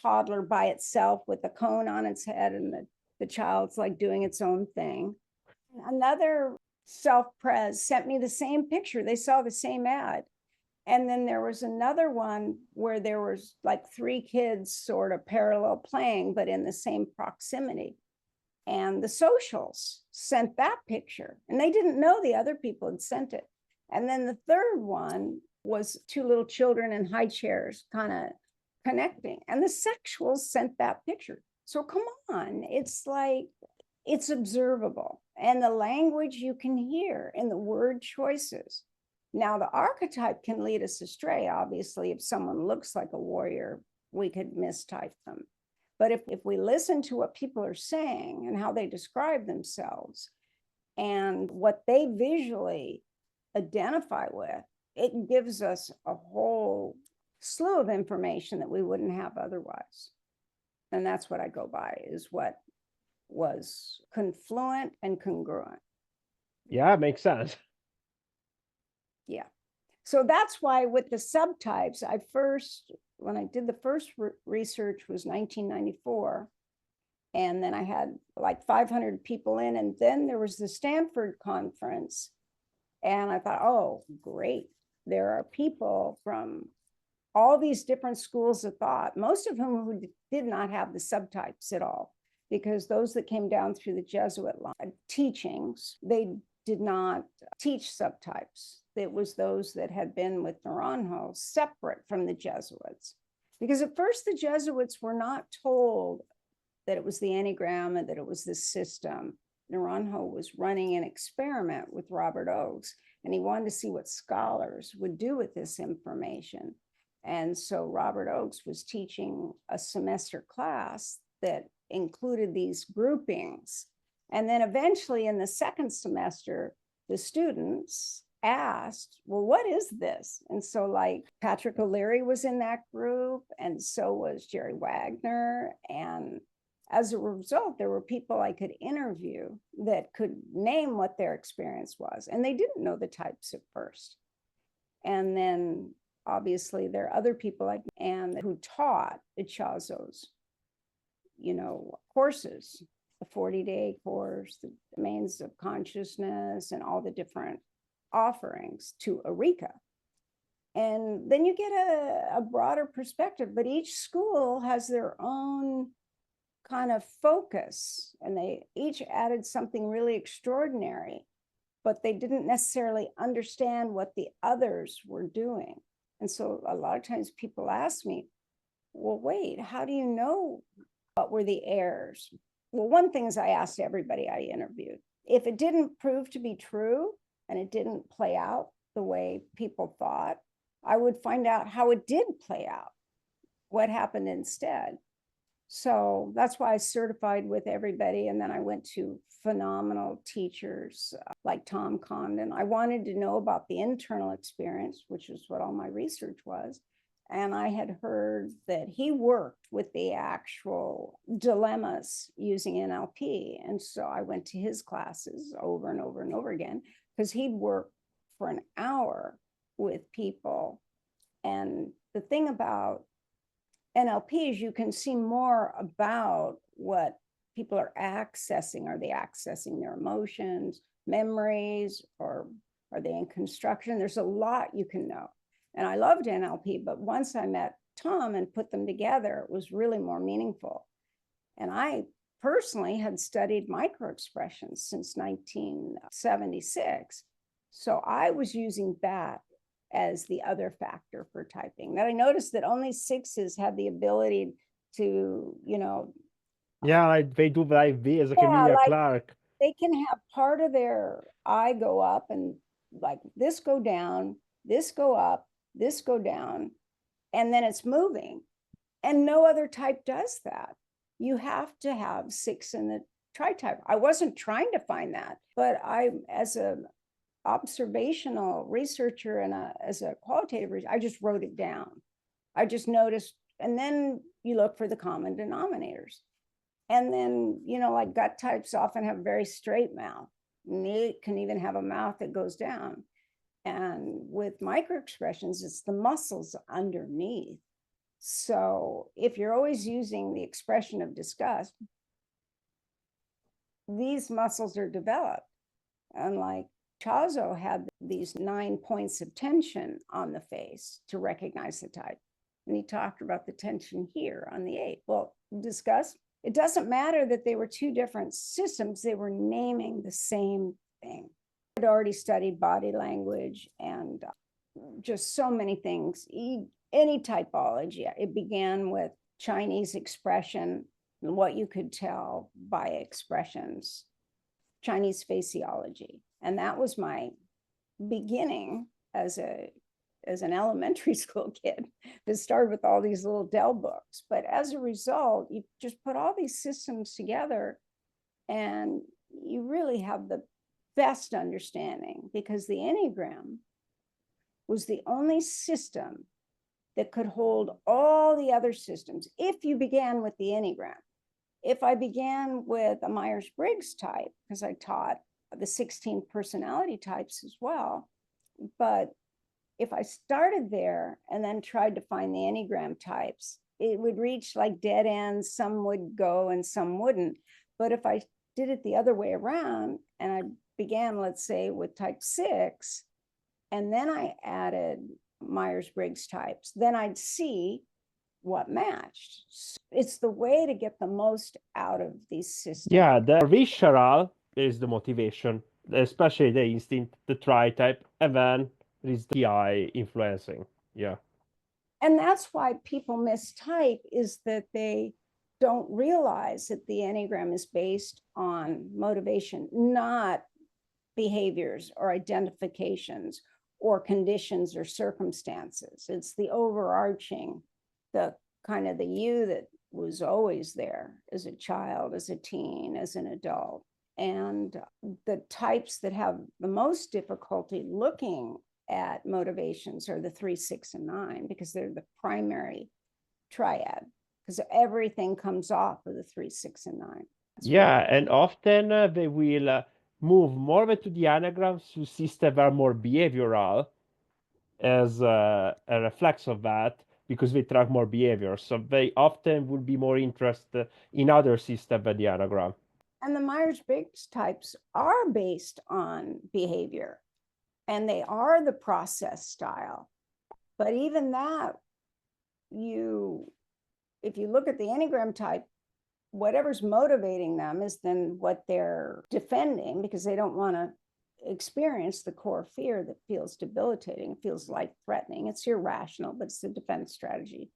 toddler by itself with a cone on its head, and the child's like doing its own thing. Another self-pres sent me the same picture. They saw the same ad. And then there was another one where there was like 3 kids sort of parallel playing, but in the same proximity. And the socials sent that picture, and they didn't know the other people had sent it. And then the third one was 2 little children in high chairs kind of connecting, and the sexuals sent that picture. So come on, it's like, it's observable, and the language you can hear in the word choices. Now, the archetype can lead us astray. Obviously, if someone looks like a warrior, we could mistype them. But if we listen to what people are saying and how they describe themselves and what they visually identify with, it gives us a whole slew of information that we wouldn't have otherwise. And that's what I go by, is what was confluent and congruent. Yeah, makes sense. Yeah. So that's why with the subtypes, when I did the first research was 1994. And then I had like 500 people in. And then there was the Stanford conference. And I thought, oh, great. there are people from all these different schools of thought, most of whom who did not have the subtypes at all, because those that came down through the Jesuit line teachings, they did not teach subtypes. It was those that had been with Naranjo separate from the Jesuits. Because at first the Jesuits were not told that it was the Enneagram and that it was the system. Naranjo was running an experiment with Robert Oakes, and he wanted to see what scholars would do with this information. And so Robert Oakes was teaching a semester class that included these groupings. And then eventually in the second semester, the students asked, well, what is this? And so like Patrick O'Leary was in that group, and so was Jerry Wagner. And as a result, there were people I could interview that could name what their experience was. And they didn't know the types at first. And then obviously there are other people like Anne who taught Ichazo's, courses, the 40-day course, the domains of consciousness, and all the different offerings to Eureka. And then you get a broader perspective, but each school has their own kind of focus, and they each added something really extraordinary, but they didn't necessarily understand what the others were doing. And so a lot of times people ask me, well, wait, how do you know what were the errors? Well, one thing is I asked everybody I interviewed, if it didn't prove to be true and it didn't play out the way people thought, I would find out how it did play out, what happened instead. So that's why I certified with everybody. And then I went to phenomenal teachers like Tom Condon. I wanted to know about the internal experience, which is what all my research was. And I had heard that he worked with the actual dilemmas using NLP. And so I went to his classes over and over and over again, because he'd work for an hour with people. And the thing about NLP is you can see more about what people are accessing. Are they accessing their emotions, memories, or are they in construction? There's a lot you can know. And I loved NLP, but once I met Tom and put them together, it was really more meaningful. And I personally had studied microexpressions since 1976. So I was using that as the other factor for typing. That I noticed that only 6s had the ability to, Yeah, like they do like this, like Emilia like Clarke. They can have part of their eye go up and like this go down, this go up, this go down, and then it's moving. And no other type does that. You have to have 6 in the tritype. I wasn't trying to find that, but I, as a observational researcher and as a qualitative researcher, I just wrote it down. I just noticed, and then you look for the common denominators. And then, like gut types often have very straight mouth. It can even have a mouth that goes down. And with microexpressions, it's the muscles underneath. So if you're always using the expression of disgust, these muscles are developed. And like Chazo had these 9 points of tension on the face to recognize the type. And he talked about the tension here on the 8. Well, disgust, it doesn't matter that they were 2 different systems, they were naming the same thing. I'd already studied body language and just so many things, any typology. It began with Chinese expression and what you could tell by expressions, Chinese faciology. And that was my beginning as an elementary school kid that started with all these little Dell books. But as a result, you just put all these systems together and you really have the best understanding, because the Enneagram was the only system that could hold all the other systems if you began with the Enneagram. If I began with a Myers-Briggs type, because I taught the 16 personality types as well, but if I started there and then tried to find the Enneagram types, it would reach like dead ends. Some would go and some wouldn't. But if I did it the other way around and I began, let's say, with type 6, and then I added Myers-Briggs types, then I'd see what matched. So it's the way to get the most out of these systems. Yeah, the visceral is the motivation, especially the instinct, the Tritype, and then there is the MBTI influencing. Yeah. And that's why people mistype, is that they don't realize that the Enneagram is based on motivation, not behaviors or identifications or conditions or circumstances. It's the overarching, the kind of the you that was always there as a child, as a teen, as an adult. And the types that have the most difficulty looking at motivations are the 3, 6, and 9, because they're the primary triad, because everything comes off of the 3, 6, and 9. Yeah, and often they will move more to the anagrams to systems that are more behavioral as a reflex of that, because they track more behavior. So they often will be more interested in other systems than the anagram. And the Myers-Briggs types are based on behavior, and they are the process style. But even that, if you look at the Enneagram type, whatever's motivating them is then what they're defending, because they don't want to experience the core fear that feels debilitating, feels life-threatening. It's irrational, but it's a defense strategy.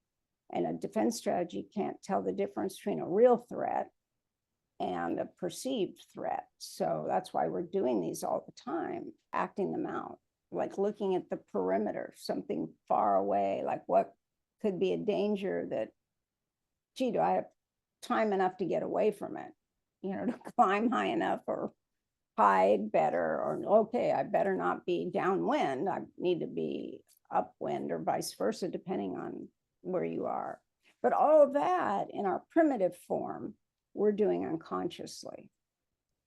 And a defense strategy can't tell the difference between a real threat and a perceived threat. So that's why we're doing these all the time, acting them out, like looking at the perimeter, something far away, like what could be a danger that, gee, do I have time enough to get away from it, to climb high enough or hide better, or okay, I better not be downwind, I need to be upwind, or vice versa, depending on where you are. But all of that in our primitive form, we're doing unconsciously.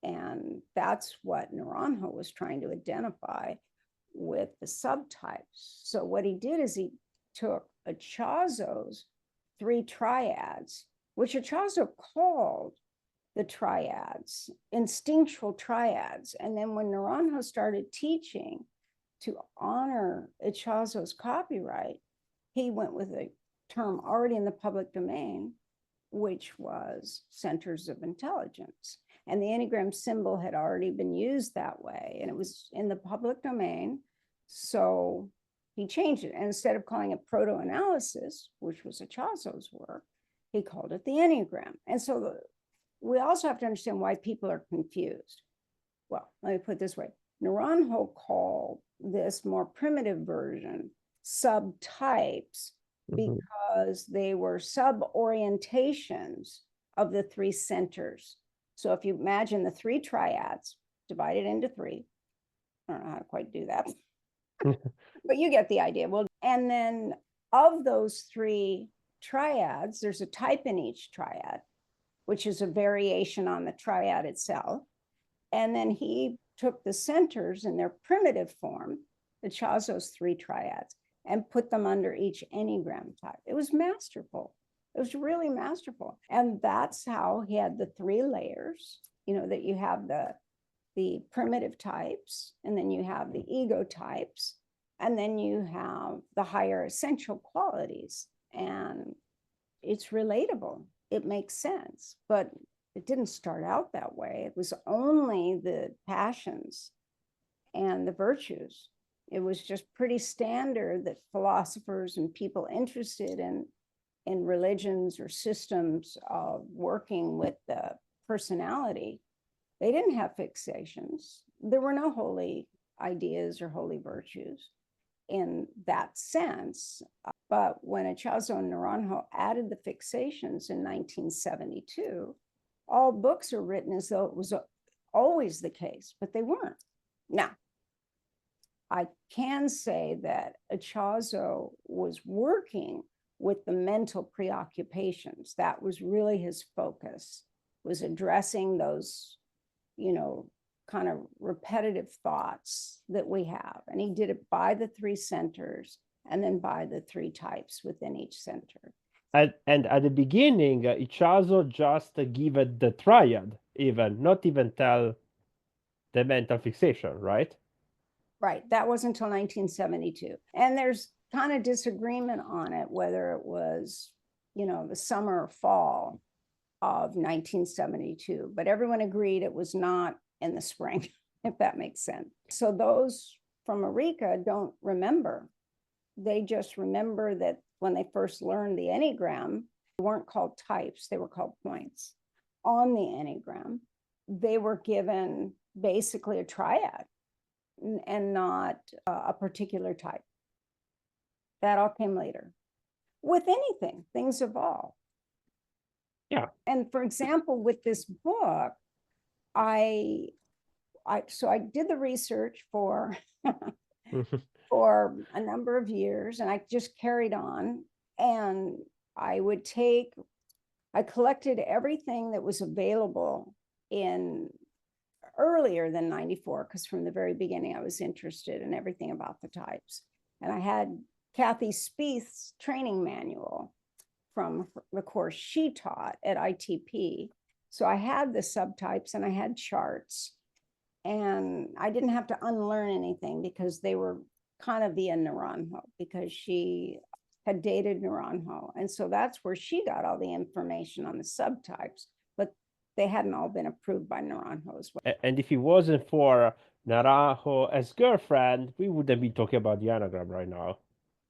And that's what Naranjo was trying to identify with the subtypes. So what he did is he took Echazo's 3 triads, which Echazo called the triads, instinctual triads. And then when Naranjo started teaching to honor Echazo's copyright, he went with a term already in the public domain, which was centers of intelligence. And the Enneagram symbol had already been used that way, and it was in the public domain. So he changed it. And instead of calling it proto-analysis, which was Echazo's work, he called it the Enneagram. And so we also have to understand why people are confused. Well, let me put it this way. Naranjo called this more primitive version subtypes because they were sub-orientations of the 3 centers. So if you imagine the 3 triads divided into 3, I don't know how to quite do that, but you get the idea. Well, and then of those 3 triads, there's a type in each triad, which is a variation on the triad itself. And then he took the centers in their primitive form, Echazo's 3 triads, and put them under each Enneagram type. It was masterful. It was really masterful. And that's how he had the 3 layers, that you have the primitive types, and then you have the ego types, and then you have the higher essential qualities. And it's relatable. It makes sense, but it didn't start out that way. It was only the passions and the virtues. It was just pretty standard that philosophers and people interested in religions or systems of working with the personality, they didn't have fixations. There were no holy ideas or holy virtues in that sense. But when Echazo and Naranjo added the fixations in 1972, all books are written as though it was always the case, but they weren't. Now, I can say that Echazo was working with the mental preoccupations. That was really his focus, was addressing those, kind of repetitive thoughts that we have. And he did it by the 3 centers and then by the 3 types within each center. And at the beginning, Echazo just give it the triad, not even tell the mental fixation, right? Right. That wasn't until 1972. And there's kind of disagreement on it, whether it was, the summer or fall of 1972, but everyone agreed it was not in the spring, if that makes sense. So those from Eureka don't remember. They just remember that when they first learned the Enneagram, they weren't called types, they were called points. On the Enneagram, they were given basically a triad and not a particular type. That all came later. With anything, things evolve. Yeah. And for example, with this book, I did the research for for a number of years, and I just carried on. And I collected everything that was available in earlier than 94, because from the very beginning I was interested in everything about the types. And I had Kathy Spieth's training manual from the course she taught at ITP. So I had the subtypes and I had charts, and I didn't have to unlearn anything because they were kind of via Naranjo, because she had dated Naranjo. And so that's where she got all the information on the subtypes, but they hadn't all been approved by Naranjo as well. And if it wasn't for Naranjo as girlfriend, we wouldn't be talking about the Enneagram right now.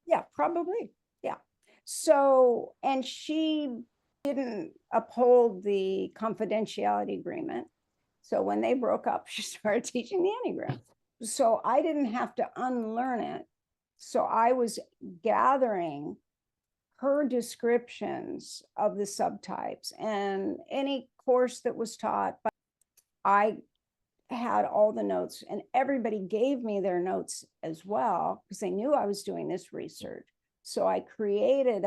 Yeah, probably. Yeah. So, and she didn't uphold the confidentiality agreement. So when they broke up, she started teaching the Enneagram. So I didn't have to unlearn it. So I was gathering her descriptions of the subtypes and any course that was taught. But I had all the notes, and everybody gave me their notes as well, because they knew I was doing this research. So I created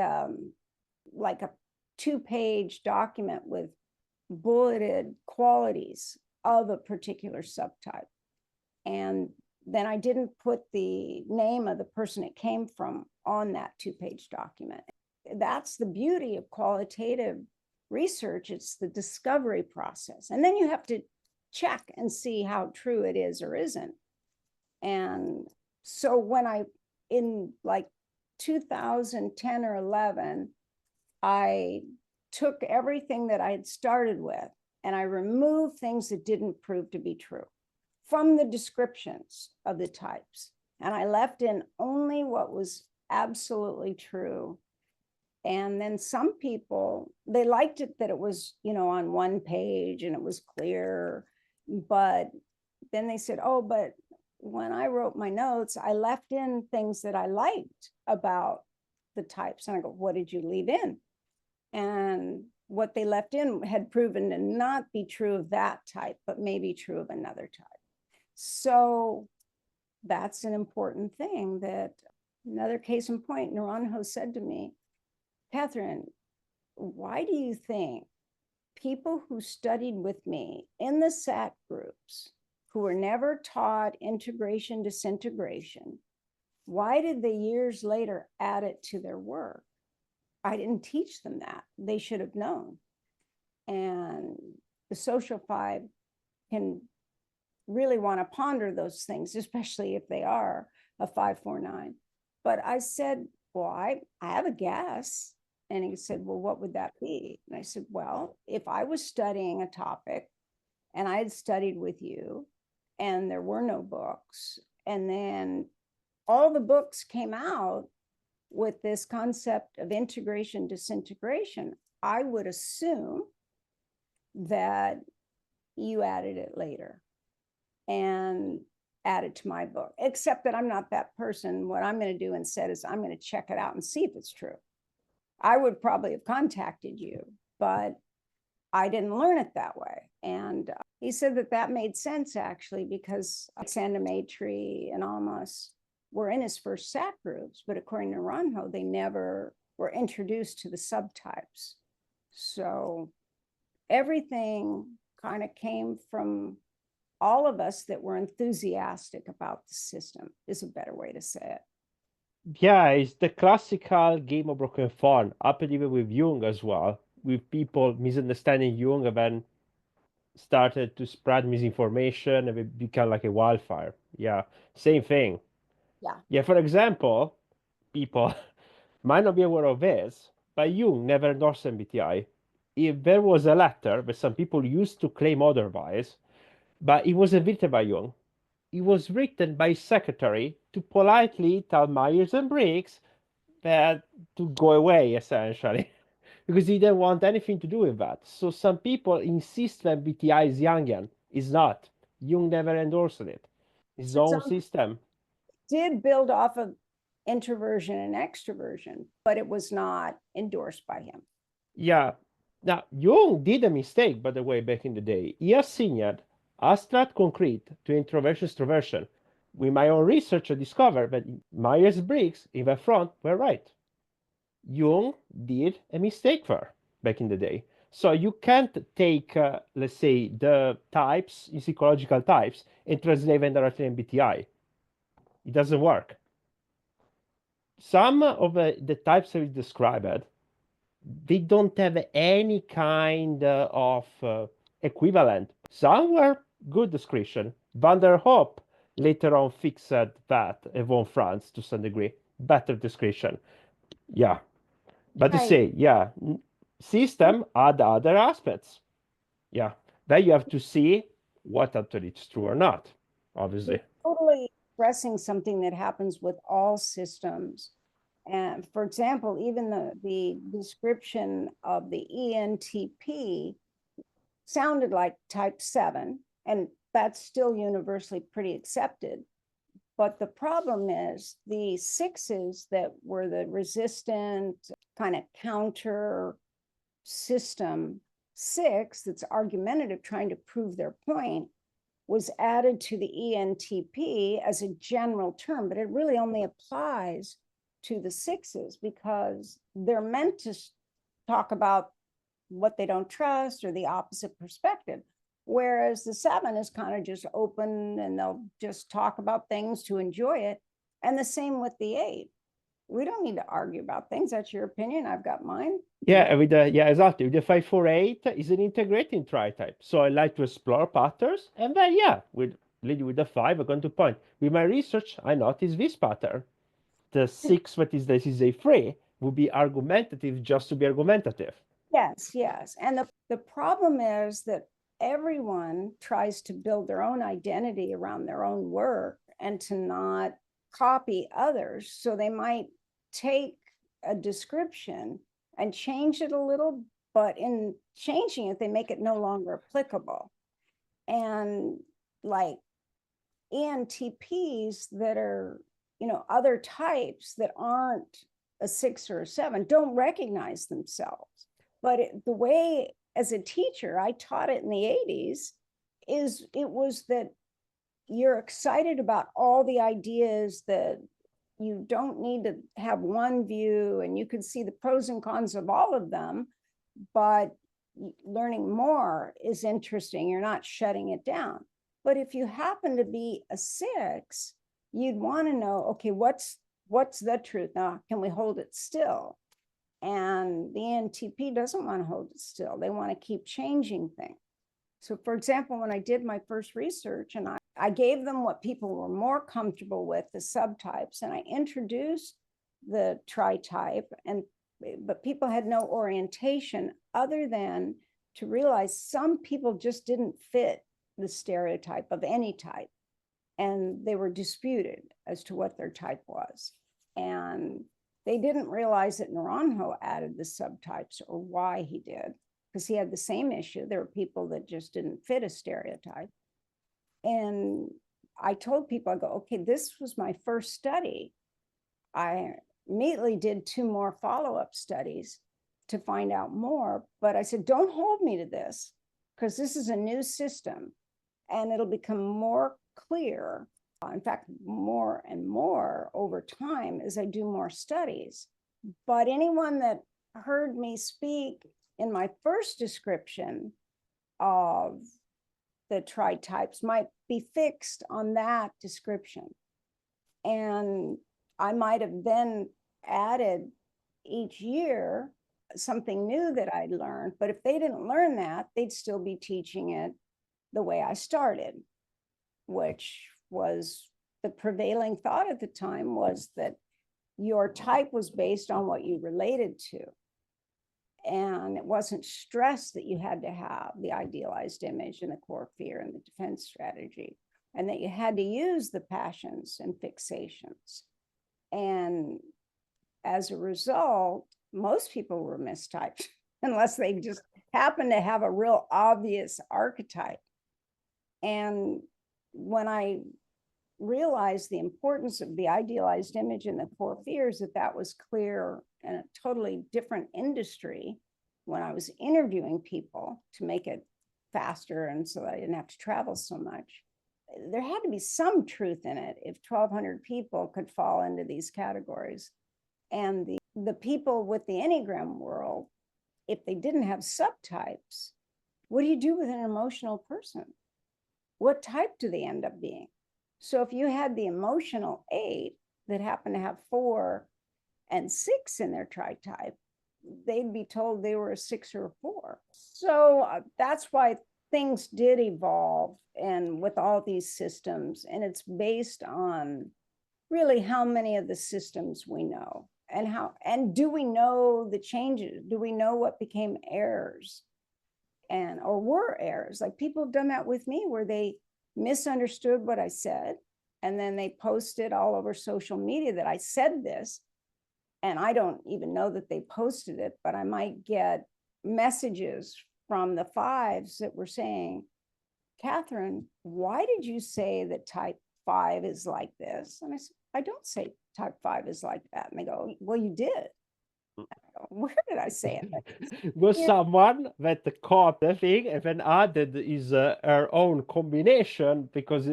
like a 2-page document with bulleted qualities of a particular subtype. And then I didn't put the name of the person it came from on that 2-page document. That's the beauty of qualitative research. It's the discovery process. And then you have to check and see how true it is or isn't. And so when in like 2010 or 11, I took everything that I had started with and I removed things that didn't prove to be true from the descriptions of the types. And I left in only what was absolutely true. And then some people, they liked it that it was, on one page and it was clear. But then they said, oh, but when I wrote my notes, I left in things that I liked about the types. And I go, what did you leave in? And what they left in had proven to not be true of that type, but maybe true of another type. So that's an important thing. That another case in point, Naranjo said to me, Katherine, why do you think people who studied with me in the SAT groups, who were never taught integration, disintegration, why did they years later add it to their work? I didn't teach them that. They should have known. And the social 5 can really want to ponder those things, especially if they are a 549. But I said, well, I have a guess. And he said, well, what would that be? And I said, well, if I was studying a topic and I had studied with you and there were no books, and then all the books came out with this concept of integration, disintegration, I would assume that you added it later and added to my book, except that I'm not that person. What I'm going to do instead is I'm going to check it out and see if it's true. I would probably have contacted you, but I didn't learn it that way. And he said that made sense, actually, because Alexander Maitri and Almas were in his first SAT groups, but according to Naranjo, they never were introduced to the subtypes. So everything kind of came from all of us that were enthusiastic about the system, is a better way to say it. Yeah, it's the classical game of broken phone, happened even with Jung as well, with people misunderstanding Jung and then started to spread misinformation and it became like a wildfire. Yeah, same thing. Yeah. Yeah, for example, people might not be aware of this, but Jung never endorsed MBTI. If there was a letter that some people used to claim otherwise, but it wasn't written by Jung. It was written by his secretary to politely tell Myers and Briggs that to go away, essentially, because he didn't want anything to do with that. So some people insist that MBTI is Jungian. It's not. Jung never endorsed it. It's his own system. Did build off of introversion and extroversion, but it was not endorsed by him. Yeah. Now, Jung did a mistake, by the way, back in the day. He assigned abstract concrete to introversion extroversion. With my own research, I discovered that Myers-Briggs in the front were right. Jung did a mistake there back in the day. So you can't take, let's say, the types, psychological types, and translate them directly in MBTI. It doesn't work. Some of the types that we described, they don't have any kind of equivalent. Some were good description. Van der Hoop later on fixed that, and von Franz to some degree. Better description. Yeah. But to say, yeah, system add other aspects. Yeah. Then you have to see what actually is true or not, obviously. Totally expressing something that happens with all systems. And for example, even the description of the ENTP sounded like type 7, and that's still universally pretty accepted. But the problem is the 6s that were the resistant kind of counter system 6 that's argumentative, trying to prove their point, was added to the ENTP as a general term, but it really only applies to the 6s because they're meant to talk about what they don't trust or the opposite perspective. Whereas the 7 is kind of just open and they'll just talk about things to enjoy it. And the same with the 8. We don't need to argue about things. That's your opinion. I've got mine. Yeah, with the exactly. With the 548 is an integrating tritype. So I like to explore patterns, and then with leading with the 5, I'm going to point. With my research, I noticed this pattern. The 6, what is this is a 3, would be argumentative just to be argumentative. Yes. And the problem is that everyone tries to build their own identity around their own work and to not copy others. So they might take a description and change it a little, but in changing it, they make it no longer applicable. And like ENTPs that are, other types that aren't a 6 or a 7 don't recognize themselves. But the way, as a teacher, I taught it in the 80s, it was that you're excited about all the ideas, that you don't need to have one view and you can see the pros and cons of all of them, but learning more is interesting. You're not shutting it down. But if you happen to be a 6, you'd want to know, okay, what's the truth? Now, can we hold it still? And the ENTP doesn't want to hold it still. They want to keep changing things. So for example, when I did my first research and I gave them what people were more comfortable with, the subtypes, and I introduced the tritype, but people had no orientation other than to realize some people just didn't fit the stereotype of any type. And they were disputed as to what their type was. And they didn't realize that Naranjo added the subtypes or why he did, because he had the same issue. There were people that just didn't fit a stereotype. And I told people, I go, okay, this was my first study. I immediately did 2 more follow-up studies to find out more. But I said, don't hold me to this, because this is a new system and it'll become more clear. In fact, more and more over time as I do more studies. But anyone that heard me speak in my first description of the tritypes might be fixed on that description. And I might have then added each year something new that I'd learned. But if they didn't learn that, they'd still be teaching it the way I started, which was the prevailing thought at the time was that your type was based on what you related to. And it wasn't stress that you had to have the idealized image and the core fear and the defense strategy, and that you had to use the passions and fixations. And as a result, most people were mistyped unless they just happened to have a real obvious archetype. And when I realized the importance of the idealized image and the core fears, that was clear in a totally different industry when I was interviewing people to make it faster and so that I didn't have to travel so much. There had to be some truth in it if 1,200 people could fall into these categories. And the people with the Enneagram world, if they didn't have subtypes, what do you do with an emotional person? What type do they end up being? So if you had the emotional 8 that happened to have 4 and 6 in their tritype, they'd be told they were a 6 or a 4. So that's why things did evolve, and with all these systems, and it's based on really how many of the systems we know, and do we know the changes? Do we know what became errors or were errors? Like people have done that with me where they misunderstood what I said, and then they posted all over social media that I said this, and I don't even know that they posted it, but I might get messages from the 5s that were saying, Katherine, why did you say that type 5 is like this? And I said, I don't say type 5 is like that. And they go, well, you did. I go, where did I say it? Was someone that caught the thing and then added his her own combination because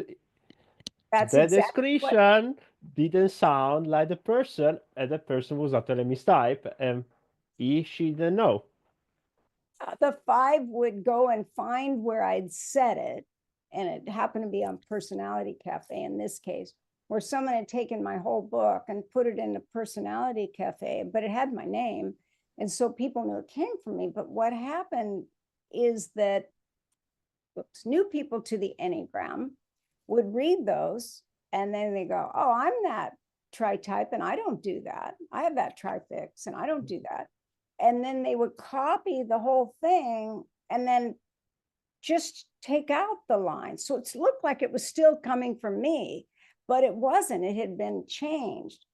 That's the exactly description didn't sound like the person, and the person was actually mistype, and she didn't know. The 5 would go and find where I'd said it, and it happened to be on Personality Cafe in this case, where someone had taken my whole book and put it into Personality Cafe, but it had my name, and so people knew it came from me. But what happened is that new people to the Enneagram would read those, and then they go, oh, I'm that tritype, and I don't do that. I have that trifix, and I don't do that. And then they would copy the whole thing and then just take out the line. So it looked like it was still coming from me, but it wasn't. It had been changed.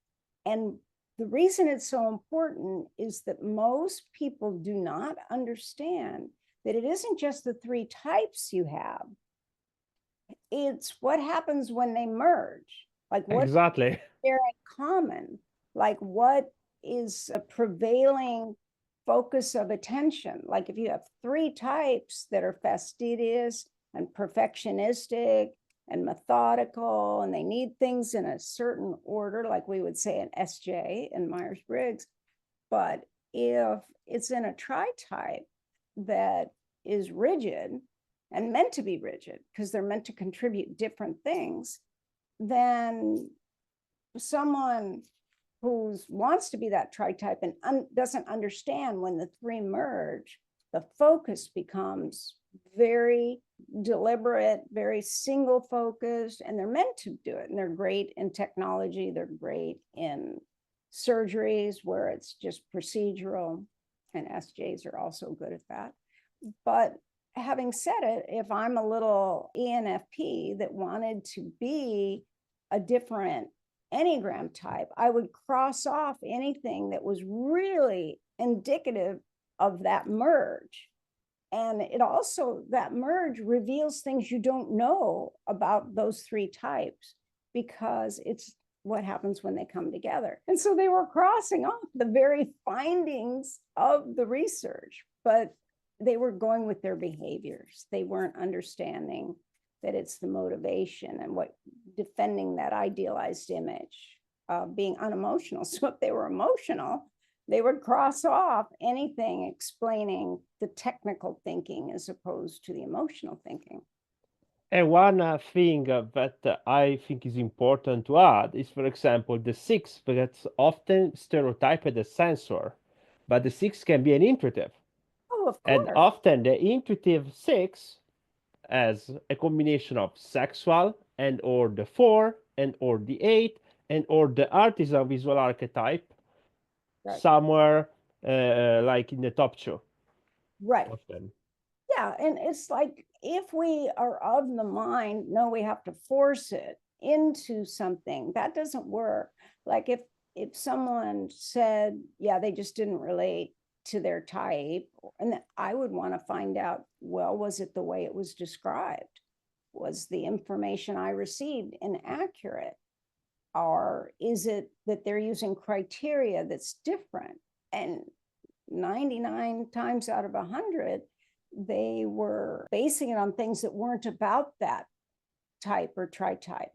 And the reason it's so important is that most people do not understand that it isn't just the 3 types you have. It's what happens when they merge. Like what Exactly. they're in common. Like what is a prevailing focus of attention. Like if you have 3 types that are fastidious and perfectionistic and methodical, and they need things in a certain order, like we would say an SJ in Myers-Briggs. But if it's in a tritype that is rigid and meant to be rigid because they're meant to contribute different things, then someone who wants to be that tritype and doesn't understand when the 3 merge, the focus becomes very deliberate, very single focused, and they're meant to do it. And they're great in technology. They're great in surgeries where it's just procedural, and SJs are also good at that. But having said it, if I'm a little ENFP that wanted to be a different Enneagram type, I would cross off anything that was really indicative of that merge. And it also, that merge reveals things you don't know about those 3 types because it's what happens when they come together. And so they were crossing off the very findings of the research, but they were going with their behaviors. They weren't understanding that it's the motivation and what defending that idealized image of being unemotional. So if they were emotional, they would cross off anything explaining the technical thinking as opposed to the emotional thinking. And one thing that I think is important to add is, for example, the 6 that's often stereotyped as sensor, but the 6 can be an intuitive. Oh, of And course. often the intuitive 6 as a combination of sexual and or the 4 and or the 8 and or the artisan visual archetype Right. somewhere like in the top 2 Right. of them. Yeah, and it's like if we are of the mind, no, we have to force it into something. That doesn't work. Like if someone said, yeah, they just didn't relate to their type, and I would want to find out, well, was it the way it was described? Was the information I received inaccurate? Or is it that they're using criteria that's different? And 99 times out of 100, they were basing it on things that weren't about that type or tritype.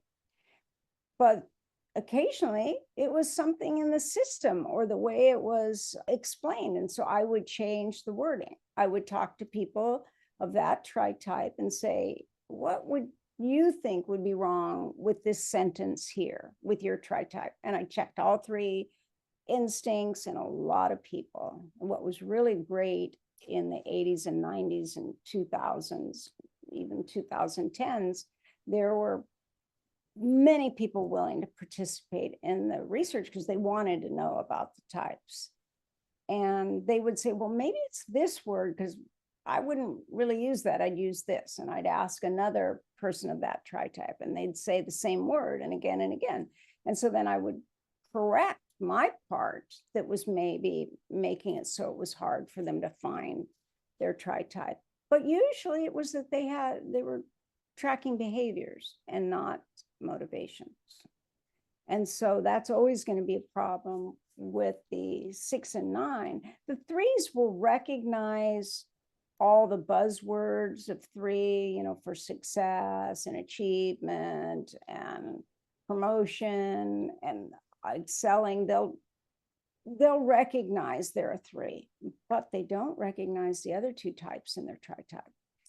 But occasionally it was something in the system or the way it was explained. And so I would change the wording. I would talk to people of that tritype and say, what would you think would be wrong with this sentence here with your tritype? And I checked all 3 instincts and a lot of people. And what was really great in the 80s and 90s and 2000s, even 2010s, there were many people willing to participate in the research because they wanted to know about the types. And they would say, well, maybe it's this word, because I wouldn't really use that. I'd use this. And I'd ask another person of that tritype, and they'd say the same word and again and again. And so then I would correct my part that was maybe making it so it was hard for them to find their tritype. But usually it was that they were tracking behaviors and not motivations. And so that's always going to be a problem with the 6 and 9. The 3s will recognize all the buzzwords of 3, for success and achievement and promotion and excelling. They'll recognize they're a 3, but they don't recognize the other 2 types in their tritype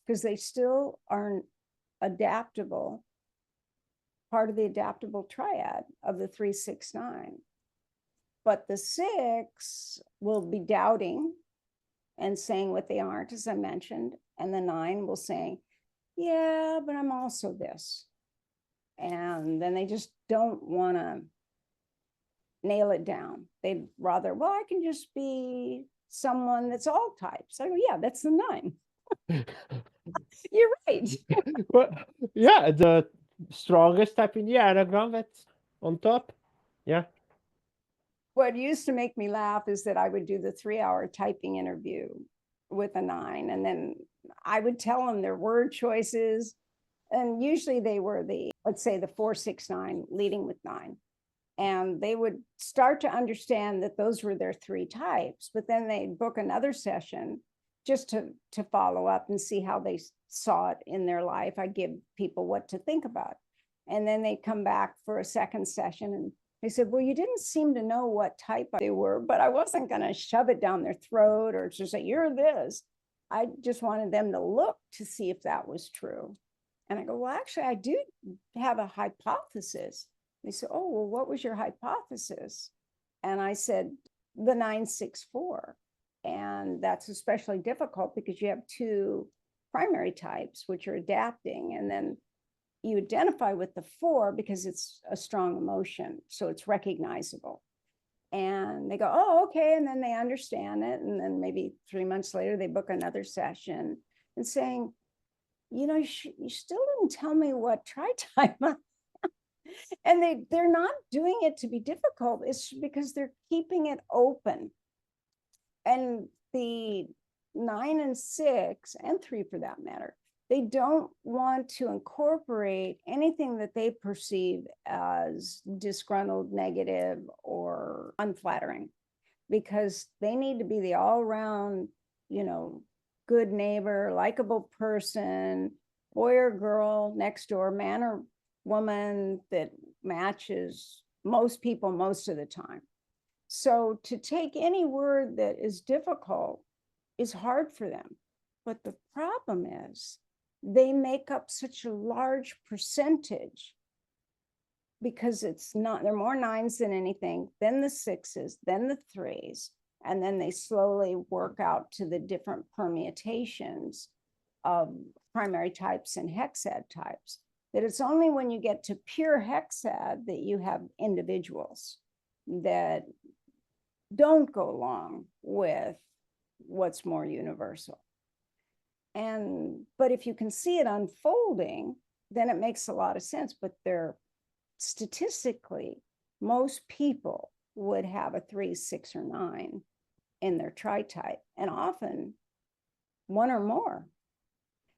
because they still aren't adaptable, part of the adaptable triad of the 3, 6, 9. But the 6 will be doubting and saying what they aren't, as I mentioned, and the 9 will say, yeah, but I'm also this. And then they just don't want to nail it down. They'd rather, well, I can just be someone that's all types. I go, yeah, that's the 9. You're right. Well, yeah, the strongest type in the Enneagram that's on top. Yeah. What used to make me laugh is that I would do the 3-hour typing interview with a 9, and then I would tell them their word choices. And usually they were let's say the 4, 6, 9 leading with 9. And they would start to understand that those were their 3 types, but then they'd book another session just to follow up and see how they saw it in their life. I'd give people what to think about. And then they'd come back for a second session and they said, well, you didn't seem to know what type they were, but I wasn't going to shove it down their throat or just say, you're this. I just wanted them to look to see if that was true. And I go, well, actually, I do have a hypothesis. They said, oh, well, what was your hypothesis? And I said, the 964. And that's especially difficult because you have 2 primary types, which are adapting. And then you identify with the 4 because it's a strong emotion. So it's recognizable. And they go, oh, okay. And then they understand it. And then maybe 3 months later, they book another session and saying, you still didn't tell me what tritype. And they're not doing it to be difficult. It's because they're keeping it open. And the 9 and 6 and 3 for that matter, they don't want to incorporate anything that they perceive as disgruntled, negative, or unflattering, because they need to be the all-around, good neighbor, likable person, boy or girl next door, man or woman that matches most people most of the time. So to take any word that is difficult is hard for them. But the problem is they make up such a large percentage because they're more 9s than anything, then the 6s, then the 3s, and then they slowly work out to the different permutations of primary types and hexad types, that it's only when you get to pure hexad that you have individuals that don't go along with what's more universal. But if you can see it unfolding, then it makes a lot of sense. But statistically, most people would have a 3, 6, or 9 in their tritype, and often one or more.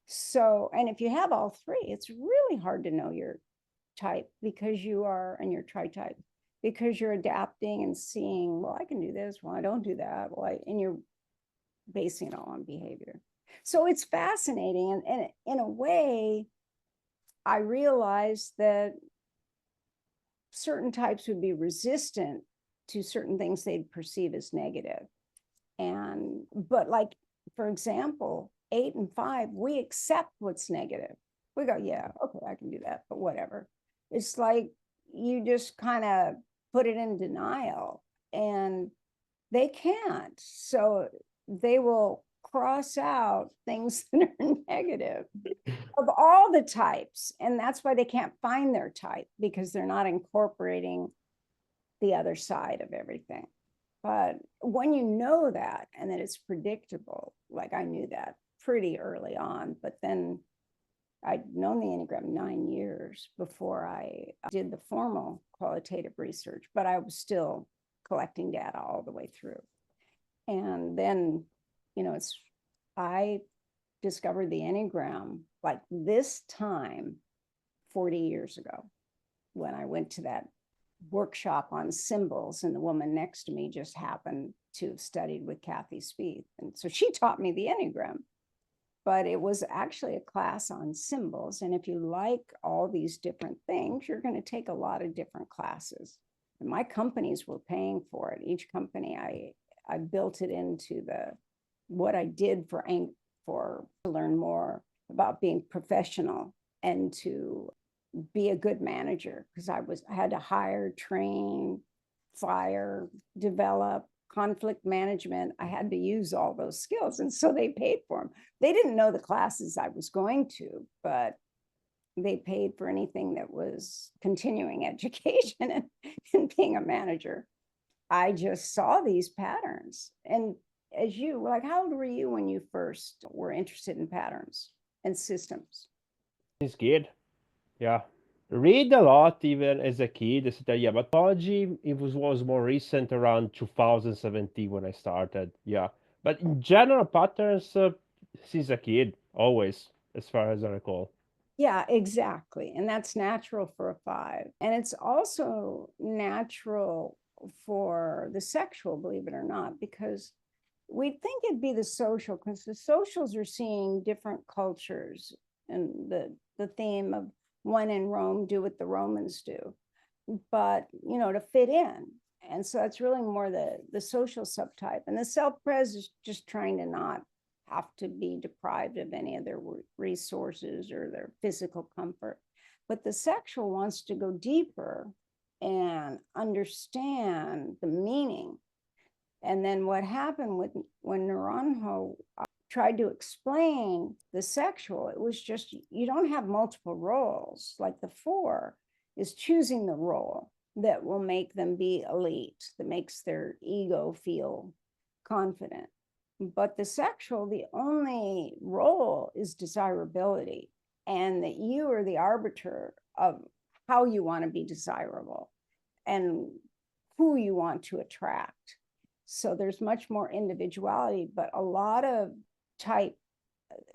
So, and if you have all 3, it's really hard to know your type because you are, and your tritype, because you're adapting and seeing, well, I can do this, well, I don't do that, and you're basing it all on behavior. So it's fascinating. And in a way, I realized that certain types would be resistant to certain things they'd perceive as negative. But like, for example, 8 and 5, we accept what's negative. We go, yeah, okay, I can do that, but whatever. It's like you just kind of put it in denial, and they can't. So they will cross out things that are negative of all the types. And that's why they can't find their type, because they're not incorporating the other side of everything. But when you know that, and that it's predictable, like I knew that pretty early on, but then I'd known the Enneagram 9 years before I did the formal qualitative research, but I was still collecting data all the way through. And then, I discovered the Enneagram like this time 40 years ago, when I went to that workshop on symbols, and the woman next to me just happened to have studied with Kathy Spieth. And so she taught me the Enneagram, but it was actually a class on symbols. And if you like all these different things, you're going to take a lot of different classes. And my companies were paying for it. Each company, I built it into what I did to learn more about being professional and to be a good manager, because I had to hire, train, fire, develop, conflict management. I had to use all those skills. And so they paid for them. They didn't know the classes I was going to, but they paid for anything that was continuing education and being a manager. I just saw these patterns. And as how old were you when you first were interested in patterns and systems? It's good. Yeah. Read a lot even as a kid. So yeah, but Typology, it was more recent, around 2017 when I started. Yeah. But in general, patterns since a kid, always, as far as I recall. Yeah, exactly. And that's natural for a 5. And it's also natural for the sexual, believe it or not, because we'd think it'd be the social, because the socials are seeing different cultures, and the theme of when in Rome, do what the Romans do, but to fit in. And so that's really more the social subtype. And the self-pres is just trying to not have to be deprived of any of their resources or their physical comfort. But the sexual wants to go deeper and understand the meaning. And then what happened when Naranjo tried to explain the sexual, it was just, you don't have multiple roles. Like the 4 is choosing the role that will make them be elite, that makes their ego feel confident. But the sexual, the only role is desirability, and that you are the arbiter of how you want to be desirable and who you want to attract. So there's much more individuality, but a lot of type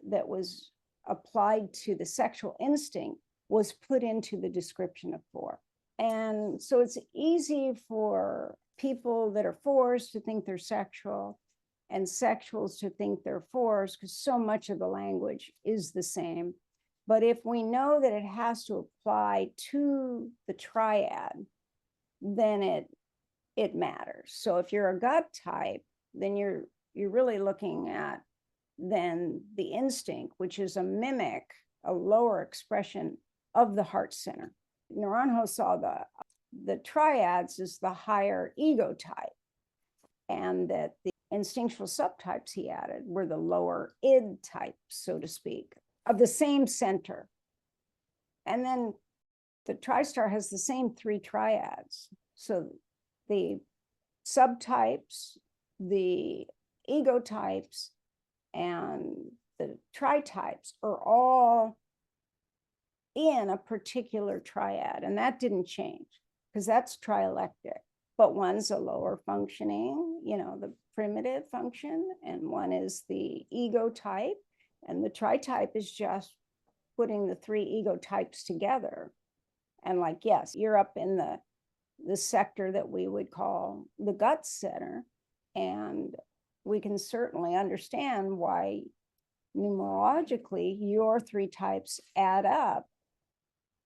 that was applied to the sexual instinct was put into the description of 4. And so it's easy for people that are 4s to think they're sexual, and sexuals to think they're 4s, because so much of the language is the same. But if we know that it has to apply to the triad, then it matters. So if you're a gut type, then you're really looking at then the instinct, which is a mimic, a lower expression of the heart center. Naranjo saw the triads as the higher ego type, and that instinctual subtypes he added were the lower id types, so to speak, of the same center. And then the Tristar has the same three triads. So the subtypes, the ego types, and the tritypes are all in a particular triad. And that didn't change because that's trialectic. But one's a lower functioning, the primitive function, and one is the ego type. And the tritype is just putting the three ego types together. And like, yes, you're up in the sector that we would call the gut center. And we can certainly understand why numerologically your three types add up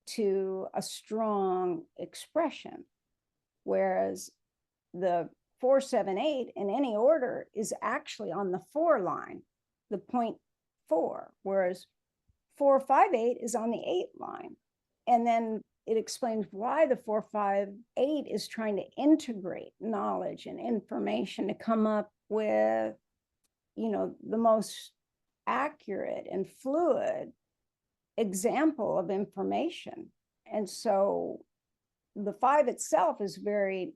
to a strong expression. Whereas the 478 in any order is actually on the 4 line, the 0.4, whereas 458 is on the 8 line. And then it explains why the 458 is trying to integrate knowledge and information to come up with, the most accurate and fluid example of information. And so the 5 itself is very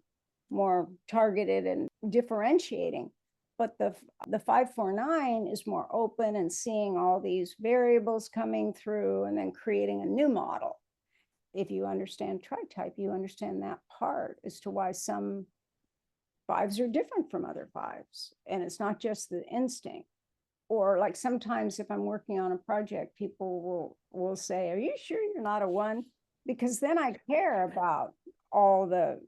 more targeted and differentiating, but the 549 is more open and seeing all these variables coming through and then creating a new model. If you understand Tritype, you understand that part as to why some 5s are different from other 5s. And it's not just the instinct. Or like sometimes if I'm working on a project, people will say, are you sure you're not a 1? Because then I care about all the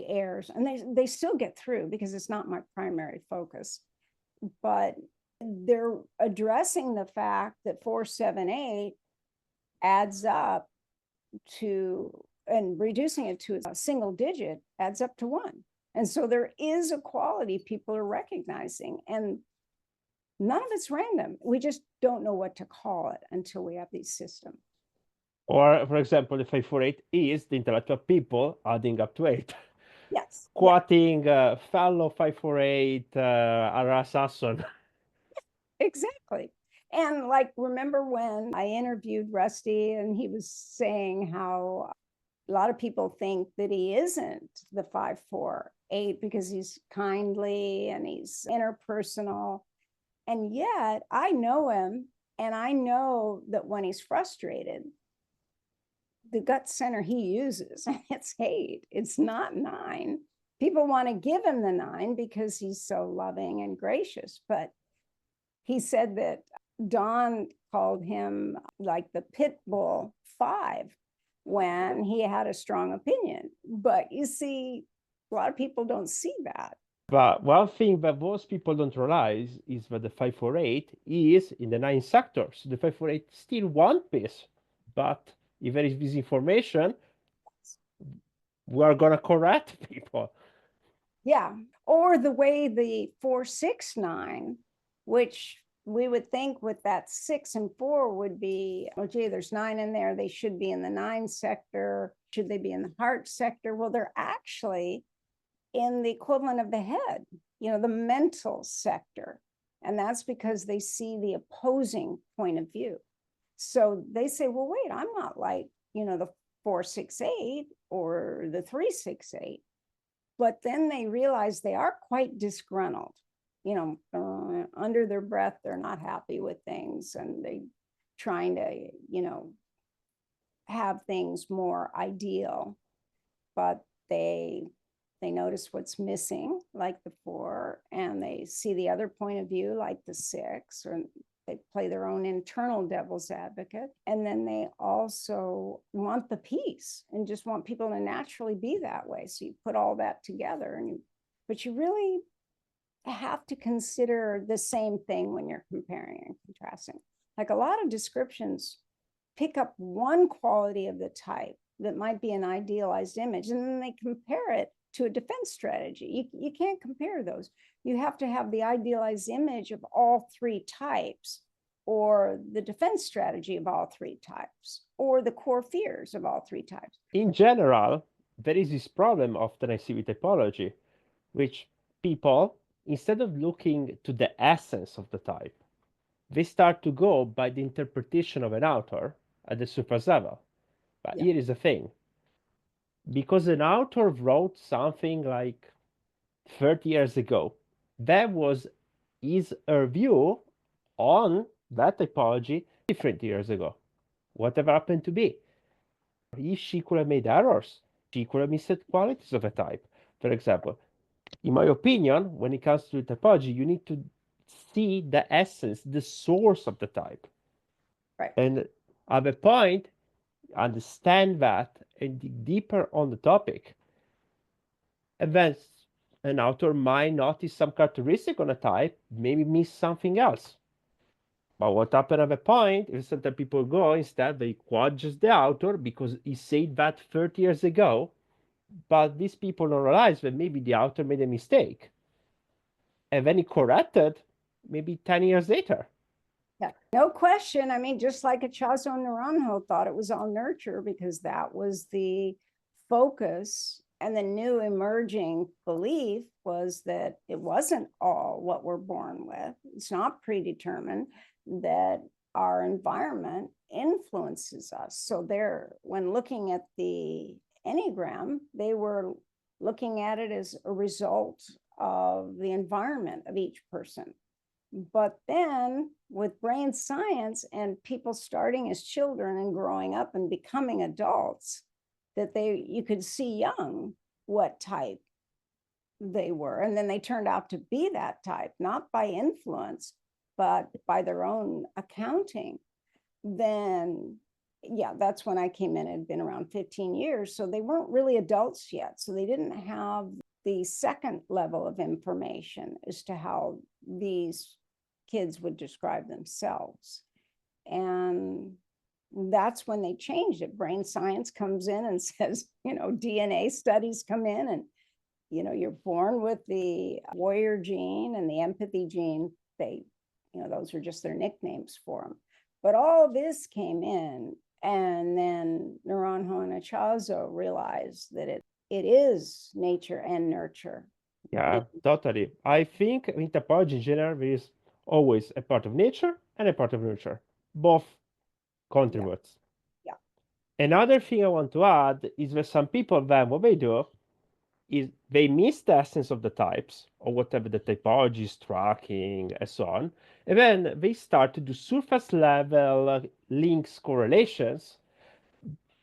errors, and they still get through because it's not my primary focus. But they're addressing the fact that 478 adds up to, and reducing it to a single digit adds up to 1. And so there is a quality people are recognizing, and none of it's random. We just don't know what to call it until we have these systems. Or, for example, the 548 is the intellectual people adding up to 8. Yes. Quoting fellow 548 Ara Sasson. Exactly. And like, remember when I interviewed Rusty and he was saying how a lot of people think that he isn't the 548 because he's kindly and he's interpersonal. And yet I know him, and I know that when he's frustrated, the gut center he uses, it's 8. It's not 9. People want to give him the 9 because he's so loving and gracious. But he said that Don called him like the pit bull 5 when he had a strong opinion. But you see, a lot of people don't see that. But one thing that most people don't realize is that the 548 is in the 9 sectors. The 548 is still one piece, but if there is this information, we are going to correct people. Yeah. Or the way the 469, which we would think with that 6 and 4 would be, oh, gee, there's 9 in there. They should be in the 9 sector. Should they be in the heart sector? Well, they're actually in the equivalent of the head, the mental sector. And that's because they see the opposing point of view. So they say, well, wait, I'm not like, the 468 or the 368. But then they realize they are quite disgruntled, under their breath, they're not happy with things, and they trying to, have things more ideal, but they notice what's missing, like the 4, and they see the other point of view, like the 6, or they play their own internal devil's advocate. And then they also want the peace and just want people to naturally be that way. So you put all that together, but you really have to consider the same thing when you're comparing and contrasting. Like a lot of descriptions pick up one quality of the type that might be an idealized image, and then they compare it to a defense strategy. You can't compare those. You have to have the idealized image of all 3 types, or the defense strategy of all 3 types, or the core fears of all 3 types. In general, there is this problem often I see with typology, which people instead of looking to the essence of the type, they start to go by the interpretation of an author at the surface level. But Yeah. here is the thing, because an author wrote something like 30 years ago, that was his or view on that typology different years ago. Whatever happened to be? She could have made errors. She could have missed qualities of a type. For example, in my opinion, when it comes to typology, you need to see the essence, the source of the type. Right. And at a point, understand that and dig deeper on the topic. And then an author might notice some characteristic on a type, maybe miss something else. But what happened at a point is that people go, instead, they quote just the author because he said that 30 years ago. But these people don't realize that maybe the author made a mistake. And then he corrected maybe 10 years later. Yeah, no question. I mean, just like Echazo and Naranjo thought it was all nurture because that was the focus. And the new emerging belief was that it wasn't all what we're born with. It's not predetermined, that our environment influences us. So when looking at the Enneagram, they were looking at it as a result of the environment of each person. But then with brain science and people starting as children and growing up and becoming adults, that you could see young what type they were. And then they turned out to be that type, not by influence, but by their own accounting. Then, yeah, that's when I came in. It had been around 15 years. So they weren't really adults yet. So they didn't have the second level of information as to how these kids would describe themselves. And that's when they changed it. Brain science comes in and says, DNA studies come in and, you're born with the warrior gene and the empathy gene. Those were just their nicknames for them. But all this came in, and then Naranjo and Echazo realized that it is nature and nurture. Yeah, totally. I think in typology in general, there is always a part of nature and a part of nurture. Both contributes. Yeah. Another thing I want to add is that some people then what they do is they miss the essence of the types or whatever the typology is tracking and so on. And then they start to do surface level links correlations,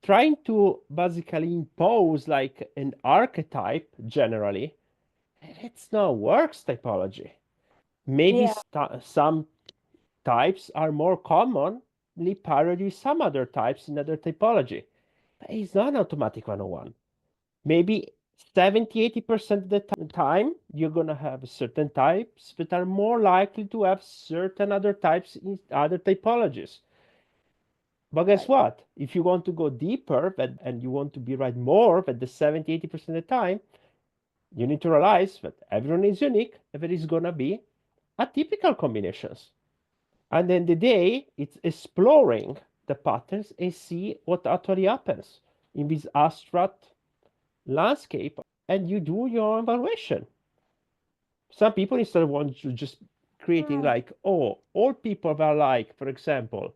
trying to basically impose like an archetype generally. And it's not works typology. Maybe some types are more commonly parody some other types in other typology. But it's not an automatic 101. Maybe 70-80% of the time, you're going to have certain types that are more likely to have certain other types in other typologies. But guess what? If you want to go deeper and you want to be right more than the 70-80% of the time, you need to realize that everyone is unique and there is going to be atypical combinations. And then the day, it's exploring the patterns and see what actually happens in this abstract landscape, and you do your evaluation. Some people instead want to just creating like, oh, all people that are like, for example,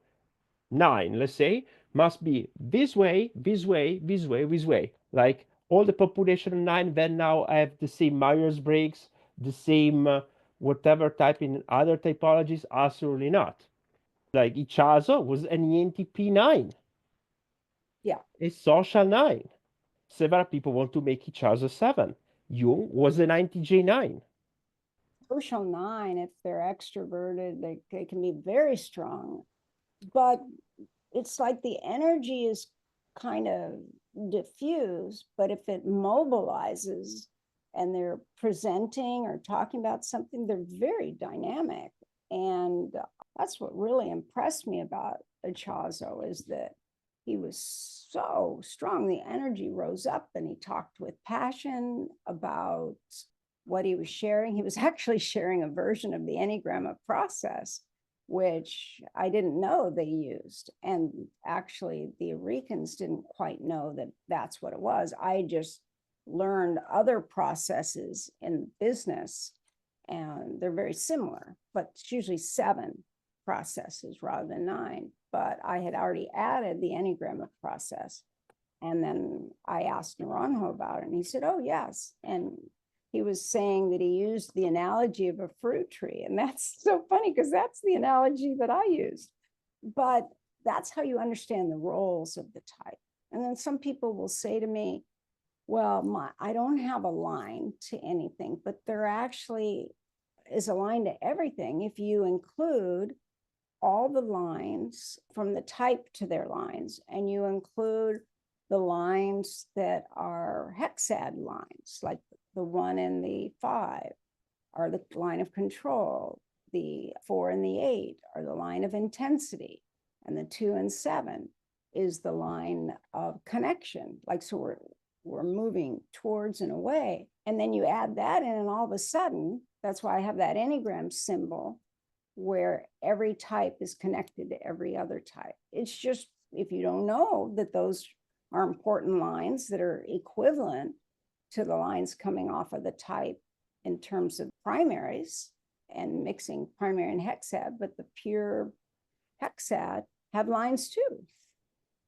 9, let's say, must be this way, this way, this way, this way. Like all the population of 9 then now have the same Myers-Briggs, the same whatever type in other typologies. Absolutely not. Like Ichazo was an ENTP 9. Yeah. A social 9. Several people want to make Ichazo 7. Jung was an INTJ 9. Social 9, if they're extroverted, they can be very strong. But it's like the energy is kind of diffuse, but if it mobilizes and they're presenting or talking about something, they're very dynamic. And that's what really impressed me about Echazo, is that he was so strong. The energy rose up and he talked with passion about what he was sharing. He was actually sharing a version of the Enneagram process, which I didn't know they used. And actually, the Eurekaans didn't quite know that that's what it was. I just learned other processes in business and they're very similar, but it's usually 7 processes rather than 9. But I had already added the Enneagram process. And then I asked Naranjo about it, and he said, oh, yes. And he was saying that he used the analogy of a fruit tree. And that's so funny because that's the analogy that I used. But that's how you understand the roles of the type. And then some people will say to me, well, I don't have a line to anything, but there actually is a line to everything if you include all the lines from the type to their lines, and you include the lines that are hexad lines, like the 1 and the 5 are the line of control, the 4 and the 8 are the line of intensity, and the 2 and 7 is the line of connection. Like, so we're moving towards and away. And then you add that in, and all of a sudden, that's why I have that Enneagram symbol where every type is connected to every other type. It's just, if you don't know that those are important lines that are equivalent to the lines coming off of the type in terms of primaries and mixing primary and hexad, but the pure hexad have lines too.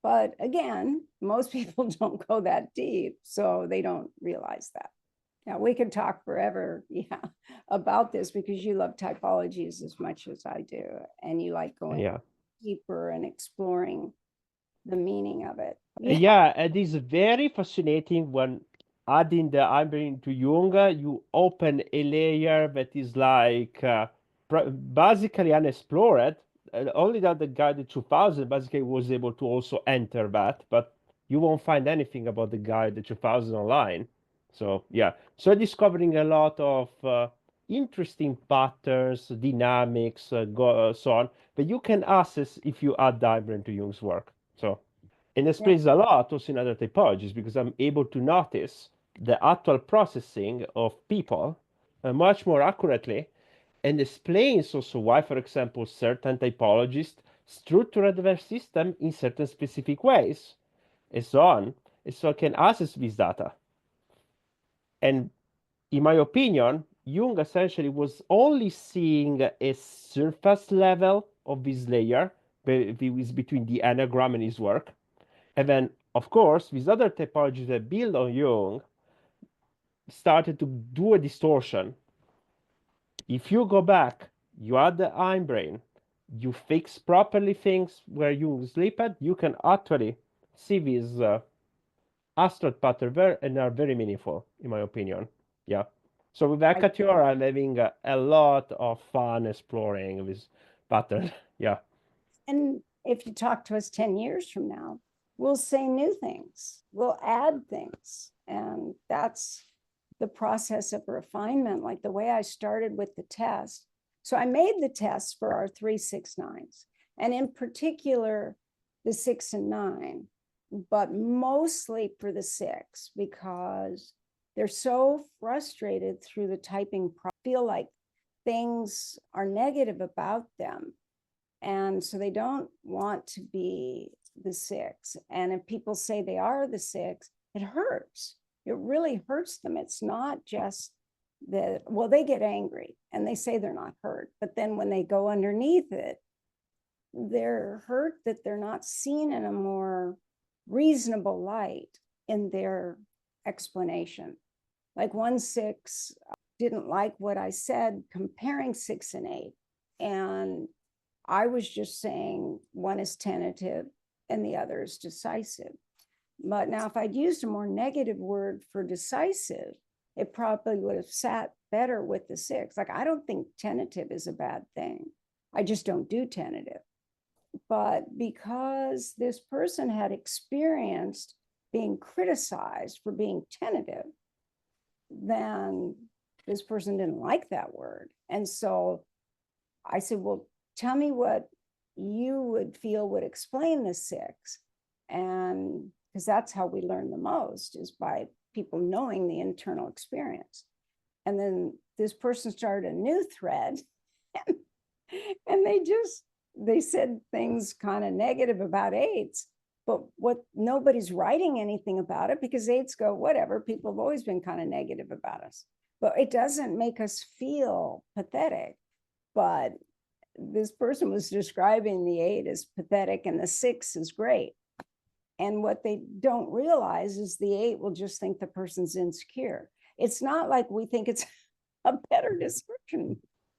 But again, most people don't go that deep, so they don't realize that. Now, we could talk forever, about this because you love typologies as much as I do, and you like going deeper and exploring the meaning of it. Yeah, it is very fascinating when adding the Hindbrain to Jung, you open a layer that is like basically unexplored. Only that the guy, the 2000, basically was able to also enter that, but you won't find anything about the guy, the 2000 online. So yeah, so discovering a lot of interesting patterns, dynamics, so on, that you can access if you add the Hindbrain to Jung's work. So. And explains a lot also in other typologies because I'm able to notice the actual processing of people much more accurately, and explains also why, for example, certain typologists structure their system in certain specific ways, and so on. And so I can access this data. And in my opinion, Jung essentially was only seeing a surface level of this layer between the Enneagram and his work. And then, of course, these other typologies that build on Jung started to do a distortion. If you go back, you add the Hindbrain, you fix properly things where you sleep at, you can actually see these astral patterns there, and are very meaningful, in my opinion. Yeah. So with Hekatior, I'm having a lot of fun exploring this pattern. Yeah. And if you talk to us 10 years from now, we'll say new things, we'll add things. And that's the process of refinement, like the way I started with the test. So I made the tests for our 3, 6, 9s, and in particular, the 6 and 9, but mostly for the 6, because they're so frustrated through the typing process, feel like things are negative about them. And so they don't want to be the 6. And if people say they are the 6, it hurts. It really hurts them. It's not just that, well, they get angry and they say they're not hurt. But then when they go underneath it, they're hurt that they're not seen in a more reasonable light in their explanation. Like one 6 didn't like what I said comparing 6 and 8. And I was just saying one is tentative and the other is decisive. But now if I'd used a more negative word for decisive, it probably would have sat better with the 6. Like, I don't think tentative is a bad thing. I just don't do tentative. But because this person had experienced being criticized for being tentative, then this person didn't like that word. And so I said, well, tell me what you would feel would explain the 6. And because that's how we learn the most, is by people knowing the internal experience. And then this person started a new thread, and they said things kind of negative about 8s, but what nobody's writing anything about it because 8s go, whatever, people have always been kind of negative about us. but it doesn't make us feel pathetic. But this person was describing the 8 as pathetic and the 6 is great. And what they don't realize is the 8 will just think the person's insecure. It's not like we think it's a better description,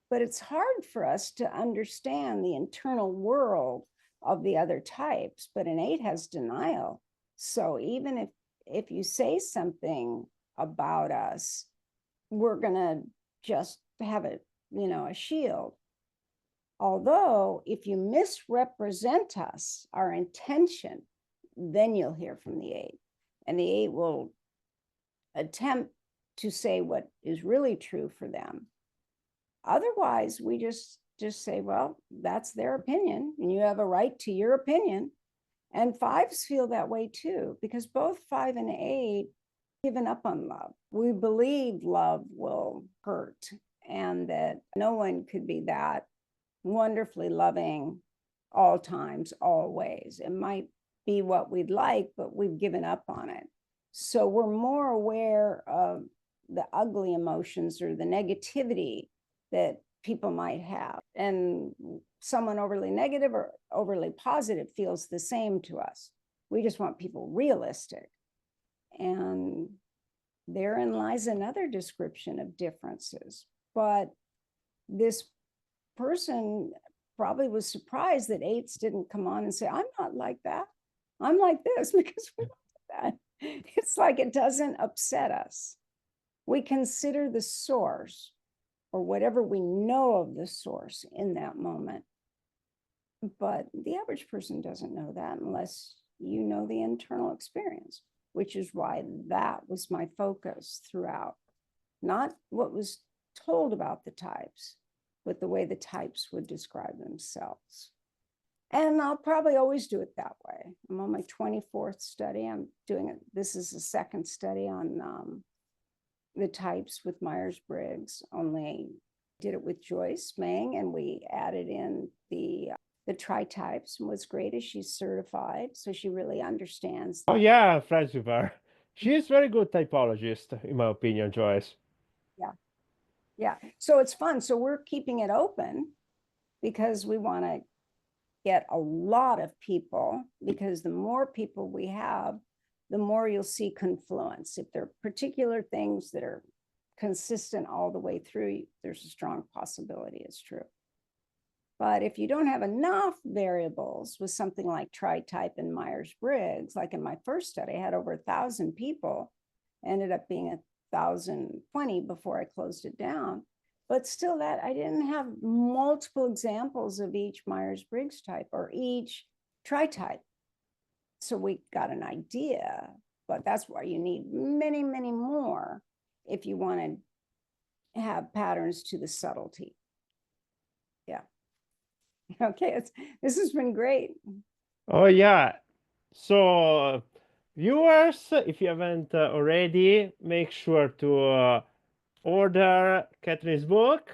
but it's hard for us to understand the internal world of the other types. But an 8 has denial. So even if you say something about us, we're going to just have a shield. Although if you misrepresent us, our intention, then you'll hear from the 8. And the 8 will attempt to say what is really true for them. Otherwise, we just say, well, that's their opinion, and you have a right to your opinion. And 5s feel that way too, because both 5 and 8 given up on love. We believe love will hurt, and that no one could be that wonderfully loving all times, always. It might be what we'd like, but we've given up on it. So we're more aware of the ugly emotions or the negativity that people might have. And someone overly negative or overly positive feels the same to us. We just want people realistic. And therein lies another description of differences. But this person probably was surprised that 8s didn't come on and say, I'm not like that. I'm like this, because we don't do that. It's like it doesn't upset us. We consider the source, or whatever we know of the source in that moment. But the average person doesn't know that unless you know the internal experience, which is why that was my focus throughout. Not what was told about the types, but the way the types would describe themselves. And I'll probably always do it that way. I'm on my 24th study. I'm doing it. This is the second study on the types with Myers-Briggs, only did it with Joyce Mang, and we added in the Tritypes. And what's great is she's certified, so she really understands that. Oh yeah, friends with her. She's very good typologist, in my opinion, Joyce. Yeah. So it's fun. So we're keeping it open because we want to get a lot of people, because the more people we have, the more you'll see confluence. If there are particular things that are consistent all the way through, there's a strong possibility it's true. But if you don't have enough variables with something like Tritype and Myers-Briggs, like in my first study, I had over 1,000 people, ended up being 1,020 before I closed it down. But still, that I didn't have multiple examples of each Myers-Briggs type or each Tritype. So we got an idea, but that's why you need many, many more if you want to have patterns to the subtlety. Yeah. Okay, this has been great. Oh yeah. So viewers, if you haven't already, make sure to order Katherine's book.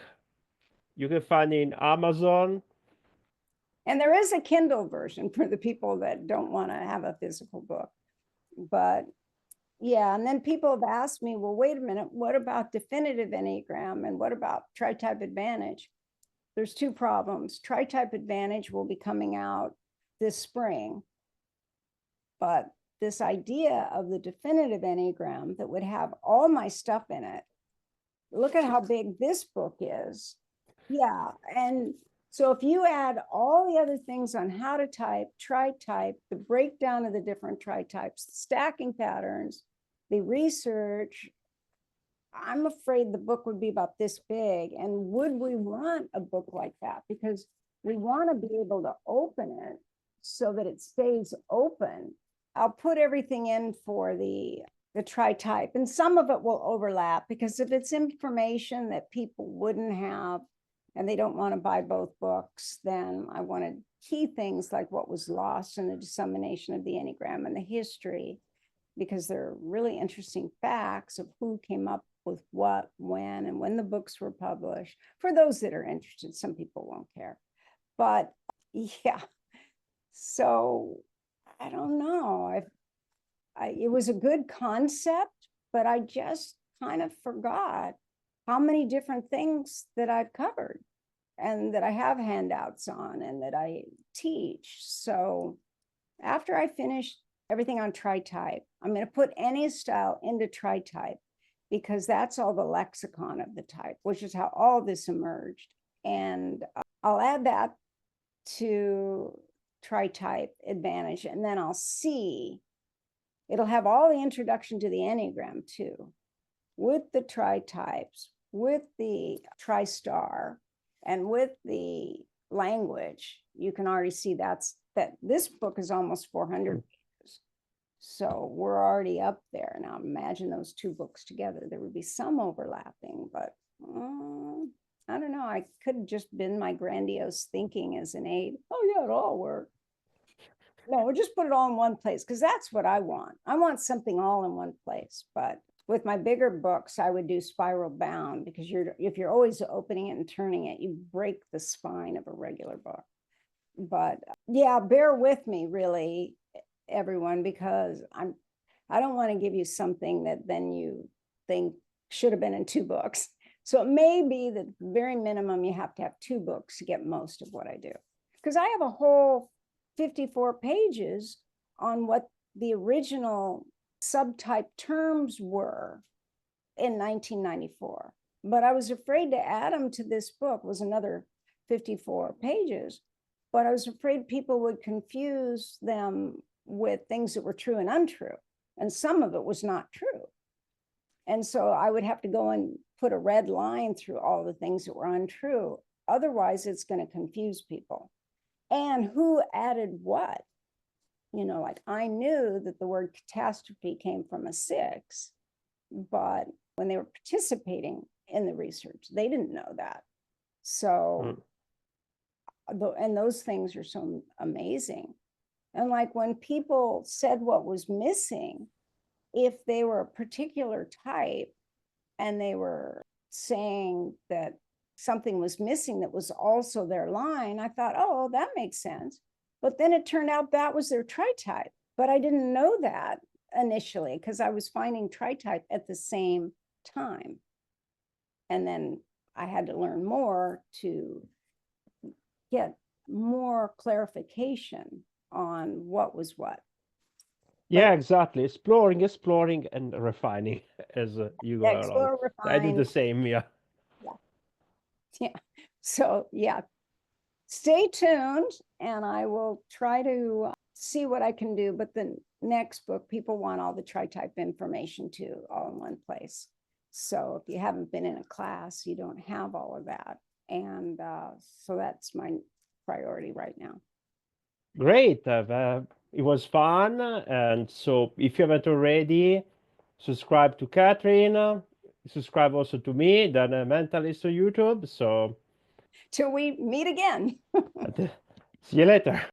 You can find it in Amazon. And there is a Kindle version for the people that don't want to have a physical book. But yeah, and then people have asked me, well, wait a minute, what about definitive Enneagram? And what about Tritype Advantage? There's two problems. Tritype Advantage will be coming out this spring. But this idea of the definitive Enneagram that would have all my stuff in it, look at how big this book is. Yeah, and so if you add all the other things on how to type, tritype, the breakdown of the different tritypes, the stacking patterns, the research, I'm afraid the book would be about this big. And would we want a book like that? Because we want to be able to open it so that it stays open. I'll put everything in for the tritype, and some of it will overlap, because if it's information that people wouldn't have and they don't want to buy both books, then I wanted key things like what was lost in the dissemination of the Enneagram and the history, because they're really interesting facts of who came up with what, when, and when the books were published. For those that are interested, some people won't care. But yeah, so I don't know. It was a good concept, but I just kind of forgot how many different things that I've covered and that I have handouts on and that I teach. So after I finish everything on Tritype, I'm going to put any style into Tritype because that's all the lexicon of the type, which is how all this emerged. And I'll add that to Tritype Advantage, and then I'll see. It'll have all the introduction to the Enneagram too, with the Tritypes, with the Tristar, and with the language. You can already see that this book is almost 400 pages. So we're already up there. Now imagine those two books together. There would be some overlapping, but I don't know. I could have just been my grandiose thinking as an aide. Oh yeah, it'll all work. No, we'll just put it all in one place because that's what I want. I want something all in one place. But with my bigger books, I would do spiral bound because if you're always opening it and turning it, you break the spine of a regular book. But yeah, bear with me, really, everyone, because I don't want to give you something that then you think should have been in 2 books. So it may be that very minimum you have to have 2 books to get most of what I do, because I have a whole 54 pages on what the original subtype terms were in 1994. But I was afraid to add them to this book. Was another 54 pages. But I was afraid people would confuse them with things that were true and untrue. And some of it was not true. And so I would have to go and put a red line through all the things that were untrue. Otherwise, it's going to confuse people. And who added what? You know, like I knew that the word catastrophe came from a 6, but when they were participating in the research, they didn't know that. So, and those things are so amazing. And like when people said what was missing, if they were a particular type and they were saying that something was missing that was also their line, I thought, oh, that makes sense. But then it turned out that was their tritype. But I didn't know that initially because I was finding tritype at the same time. And then I had to learn more to get more clarification on what was what. Yeah, exactly. Exploring, and refining as you go Explore, along. refine. I do the same, yeah. Yeah. So, yeah, stay tuned and I will try to see what I can do. But the next book, people want all the tritype information too, all in one place. So if you haven't been in a class, you don't have all of that. And so that's my priority right now. Great. It was fun. And so if you haven't already, subscribe to Katherine. Subscribe also to me, the Enneamentalist on YouTube. So till we meet again. see you later.